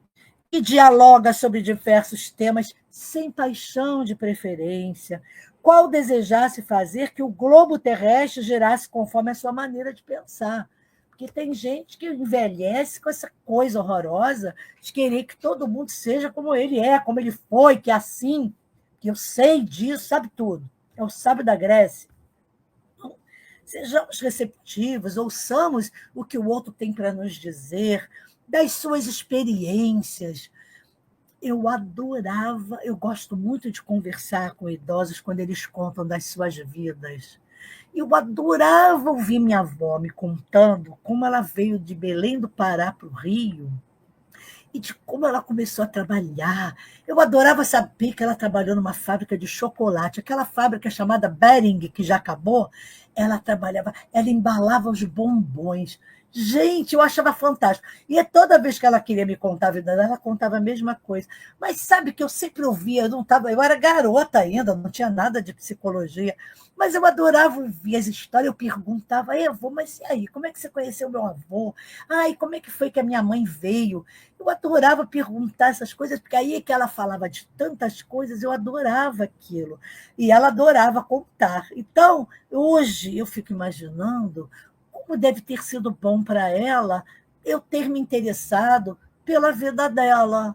que dialoga sobre diversos temas sem paixão de preferência, qual desejasse fazer que o globo terrestre girasse conforme a sua maneira de pensar. Porque tem gente que envelhece com essa coisa horrorosa de querer que todo mundo seja como ele é, como ele foi, que é assim, que eu sei disso, sabe tudo. É o sábio da Grécia. Então, sejamos receptivos, ouçamos o que o outro tem para nos dizer, das suas experiências. Eu adorava, eu gosto muito de conversar com idosos quando eles contam das suas vidas. Eu adorava ouvir minha avó me contando como ela veio de Belém do Pará para o Rio e de como ela começou a trabalhar. Eu adorava saber que ela trabalhou numa fábrica de chocolate, aquela fábrica chamada Bering, que já acabou, ela trabalhava, ela embalava os bombons. Gente, eu achava fantástico. E toda vez que ela queria me contar a vida dela, ela contava a mesma coisa. Mas sabe que eu sempre ouvia, eu era garota ainda, não tinha nada de psicologia, mas eu adorava ouvir as histórias, eu perguntava, avô, mas e aí, como é que você conheceu meu avô? Ai, como é que foi que a minha mãe veio? Eu adorava perguntar essas coisas, porque aí é que ela falava de tantas coisas, eu adorava aquilo. E ela adorava contar. Então, hoje eu fico imaginando como deve ter sido bom para ela eu ter me interessado pela vida dela,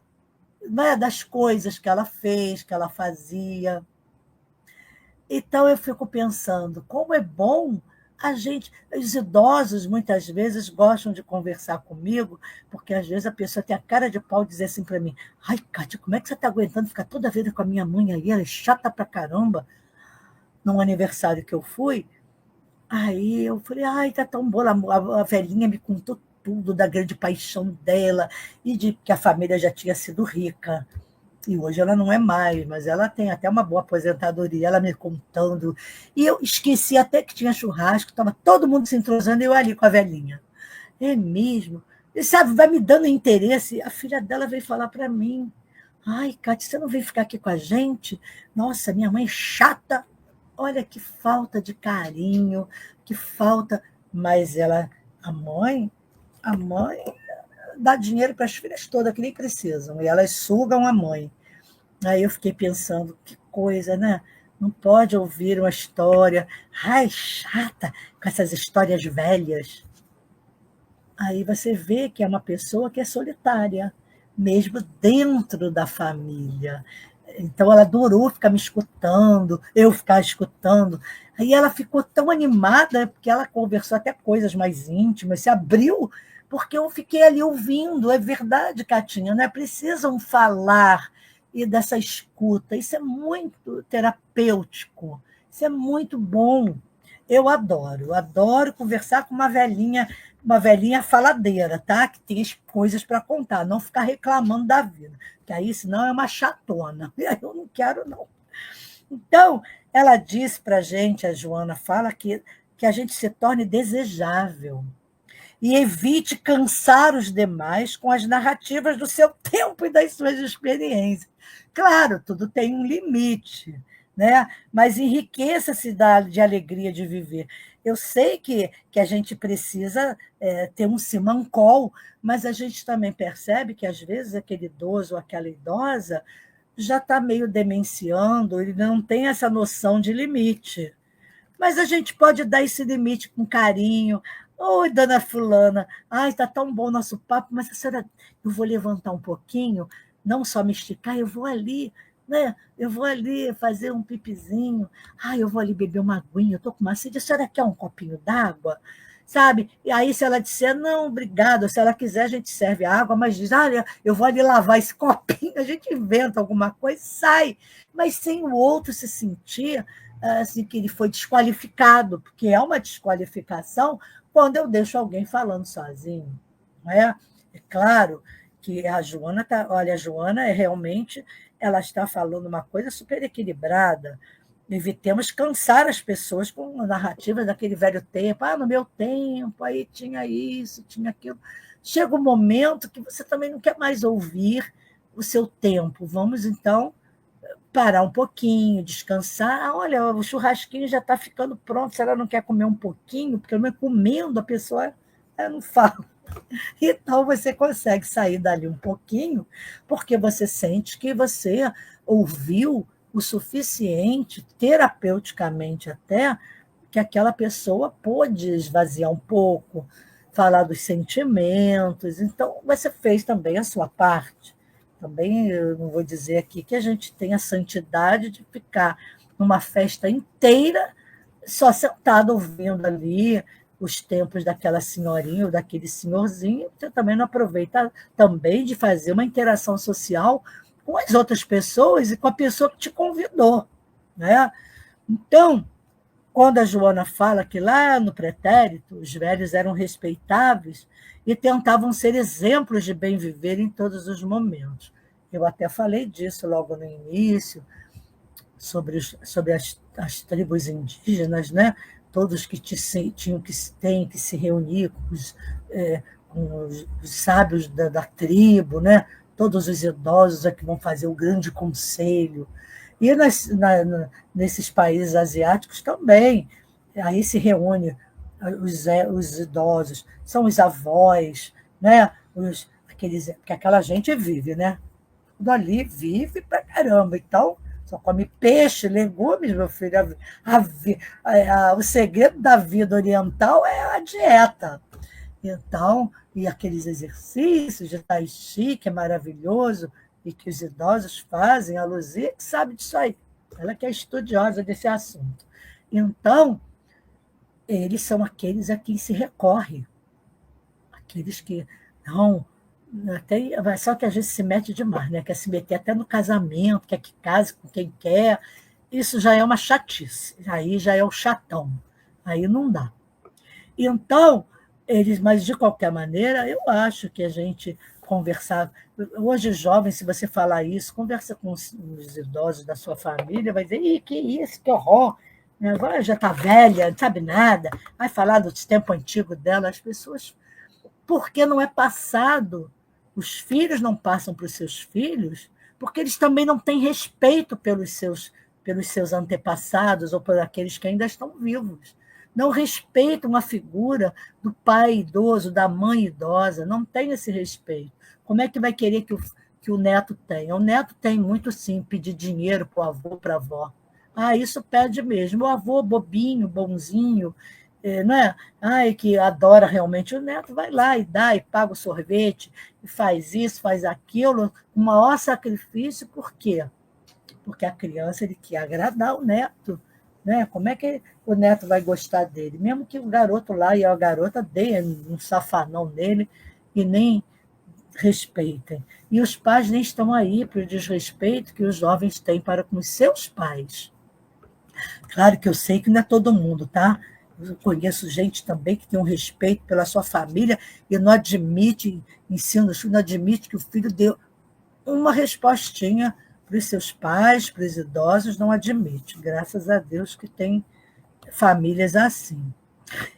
né? Das coisas que ela fez, que ela fazia. Então, eu fico pensando, como é bom a gente... Os idosos, muitas vezes, gostam de conversar comigo, porque, às vezes, a pessoa tem a cara de pau e dizer assim para mim, ai, Cátia, como é que você está aguentando ficar toda vez com a minha mãe aí? Ela é chata pra caramba. Num aniversário que eu fui, aí eu falei, ai, tá tão boa, a velhinha me contou tudo da grande paixão dela e de que a família já tinha sido rica. E hoje ela não é mais, mas ela tem até uma boa aposentadoria, ela me contando. E eu esqueci até que tinha churrasco, estava todo mundo se entrosando e eu ali com a velhinha. É mesmo? E sabe, vai me dando interesse. A filha dela veio falar para mim, ai, Cátia, você não veio ficar aqui com a gente? Nossa, minha mãe é chata. Olha que falta de carinho, que falta. Mas ela, a mãe dá dinheiro para as filhas todas que nem precisam, e elas sugam a mãe. Aí eu fiquei pensando, que coisa, né? Não pode ouvir uma história, ai, chata, com essas histórias velhas. Aí você vê que é uma pessoa que é solitária, mesmo dentro da família. Então, ela adorou ficar me escutando, eu ficar escutando. Aí ela ficou tão animada, porque ela conversou até coisas mais íntimas, se abriu, porque eu fiquei ali ouvindo. É verdade, Catinha, não é preciso um falar e dessa escuta. Isso é muito terapêutico, isso é muito bom. Eu adoro conversar com uma velhinha faladeira, tá? Que tem as coisas para contar, não ficar reclamando da vida, que aí senão é uma chatona. Eu não quero, não. Então, ela diz para a gente, a Joana fala que a gente se torne desejável e evite cansar os demais com as narrativas do seu tempo e das suas experiências. Claro, tudo tem um limite, né? Mas enriqueça-se de alegria de viver. Eu sei que a gente precisa ter um simancol, mas a gente também percebe que, às vezes, aquele idoso ou aquela idosa já está meio demenciando, ele não tem essa noção de limite. Mas a gente pode dar esse limite com carinho. Oi, dona fulana, ai, está tão bom o nosso papo, mas a senhora, eu vou levantar um pouquinho, não só me esticar, eu vou ali, né? Eu vou ali fazer um pipizinho, ai, eu vou ali beber uma aguinha, eu estou com uma sede, a senhora quer um copinho d'água? Sabe? E aí, se ela disser, não, obrigado, se ela quiser, a gente serve água, mas diz, olha, eu vou ali lavar esse copinho, a gente inventa alguma coisa, sai, mas sem o outro se sentir assim, que ele foi desqualificado, porque é uma desqualificação quando eu deixo alguém falando sozinho. Não é? É claro que a Joana tá, olha, a Joana é realmente, ela está falando uma coisa super equilibrada. Evitemos cansar as pessoas com narrativas daquele velho tempo. Ah, no meu tempo, aí tinha isso, tinha aquilo. Chega um momento que você também não quer mais ouvir o seu tempo. Vamos, então, parar um pouquinho, descansar. Ah, olha, o churrasquinho já está ficando pronto, se ela não quer comer um pouquinho, porque não é comendo, a pessoa não fala. Então, você consegue sair dali um pouquinho, porque você sente que você ouviu o suficiente, terapeuticamente até, que aquela pessoa pôde esvaziar um pouco, falar dos sentimentos. Então, você fez também a sua parte. Também eu não vou dizer aqui que a gente tem a santidade de ficar numa festa inteira só sentado ouvindo ali os tempos daquela senhorinha ou daquele senhorzinho. Você também não aproveita também de fazer uma interação social com as outras pessoas e com a pessoa que te convidou, né? Então, quando a Joana fala que lá no pretérito os velhos eram respeitáveis e tentavam ser exemplos de bem viver em todos os momentos. Eu até falei disso logo no início, sobre as tribos indígenas, né? Todos que tinham têm que se reunir com os sábios da tribo, né? Todos os idosos é que vão fazer o grande conselho. E nesses países asiáticos também, aí se reúne os idosos, são os avós, né? Porque aquela gente vive, né? Tudo ali vive pra caramba. Então, só come peixe, legumes, meu filho. O segredo da vida oriental é a dieta. Então, e aqueles exercícios de tai chi, que é maravilhoso, e que os idosos fazem, a Luzia que sabe disso aí, ela que é estudiosa desse assunto. Então, eles são aqueles a quem se recorre, aqueles que não. Até, só que às vezes se mete demais, né? Quer se meter até no casamento, quer que case com quem quer. Isso já é uma chatice, aí já é o chatão, aí não dá. Então, mas de qualquer maneira, eu acho que a gente conversar. Hoje, jovem, se você falar isso, conversa com os idosos da sua família, vai dizer, ih, que isso, que horror! Agora já está velha, não sabe nada. Vai falar do tempo antigo dela, as pessoas. Porque não é passado. Os filhos não passam para os seus filhos, porque eles também não têm respeito pelos seus antepassados ou por aqueles que ainda estão vivos. Não respeitam a figura do pai idoso, da mãe idosa, não tem esse respeito. Como é que vai querer que o neto tenha? O neto tem muito, sim, pedir dinheiro para o avô, para a avó. Ah, isso pede mesmo. O avô bobinho, bonzinho, não é? Ai, que adora realmente o neto, vai lá e dá, e paga o sorvete, e faz isso, faz aquilo, com o maior sacrifício. Por quê? Porque a criança ele quer agradar o neto. Né? Como é que o neto vai gostar dele? Mesmo que o garoto lá e a garota deem um safanão nele e nem respeitem. E os pais nem estão aí para o desrespeito que os jovens têm para com os seus pais. Claro que eu sei que não é todo mundo, tá? Eu conheço gente também que tem um respeito pela sua família e não admite, ensina os filhos, não admite que o filho dê uma respostinha para os seus pais, para os idosos, não admite. Graças a Deus que tem famílias assim.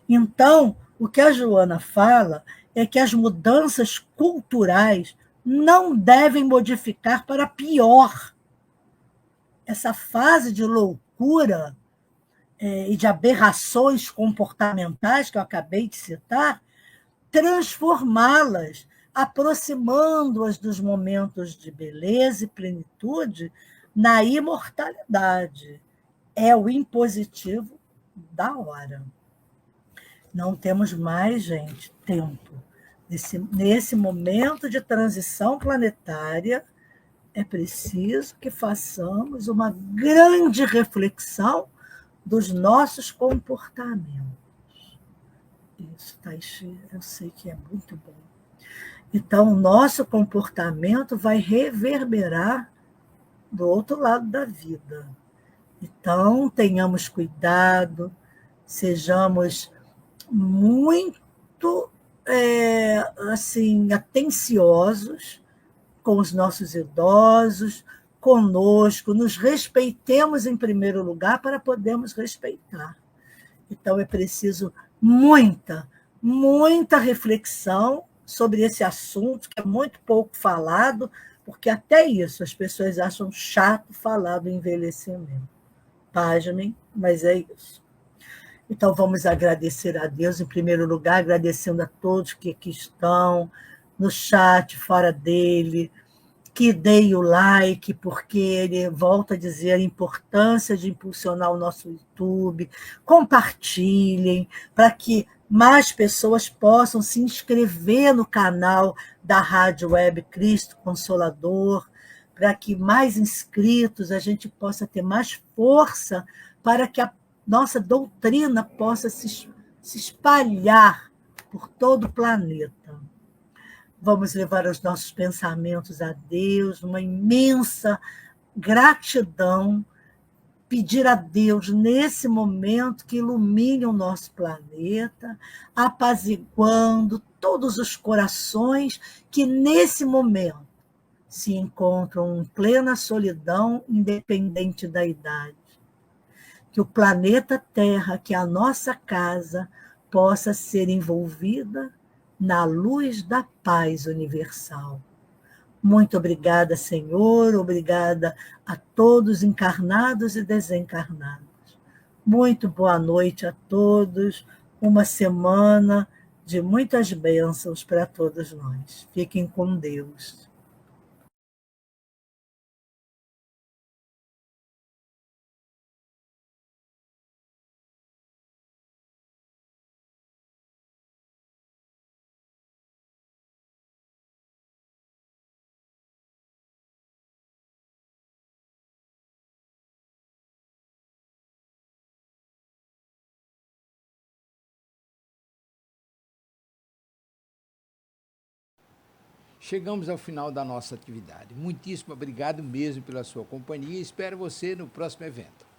Então, o que a Joana fala é que as mudanças culturais não devem modificar para pior essa fase de loucura e de aberrações comportamentais que eu acabei de citar, transformá-las, aproximando-as dos momentos de beleza e plenitude na imortalidade. É o impositivo da hora. Não temos mais, gente, tempo. Nesse momento de transição planetária, é preciso que façamos uma grande reflexão dos nossos comportamentos. Isso, Taishi, eu sei que é muito bom. Então, o nosso comportamento vai reverberar do outro lado da vida. Então, tenhamos cuidado, sejamos muito assim, atenciosos com os nossos idosos, conosco, nos respeitemos em primeiro lugar para podermos respeitar. Então, é preciso muita reflexão sobre esse assunto, que é muito pouco falado, porque até isso as pessoas acham chato falar do envelhecimento. Pasmem, mas é isso. Então, vamos agradecer a Deus, em primeiro lugar, agradecendo a todos que aqui estão, no chat, fora dele, que deem o like, porque ele volta a dizer a importância de impulsionar o nosso YouTube, compartilhem, para que mais pessoas possam se inscrever no canal da Rádio Web Cristo Consolador, para que mais inscritos a gente possa ter mais força para que a nossa doutrina possa se espalhar por todo o planeta. Vamos levar os nossos pensamentos a Deus, uma imensa gratidão, pedir a Deus, nesse momento, que ilumine o nosso planeta, apaziguando todos os corações que, nesse momento, se encontram em plena solidão, independente da idade. Que o planeta Terra, que é a nossa casa, possa ser envolvida na luz da paz universal. Muito obrigada, Senhor, obrigada a todos encarnados e desencarnados. Muito boa noite a todos, uma semana de muitas bênçãos para todos nós. Fiquem com Deus. Chegamos ao final da nossa atividade. Muitíssimo obrigado mesmo pela sua companhia e espero você no próximo evento.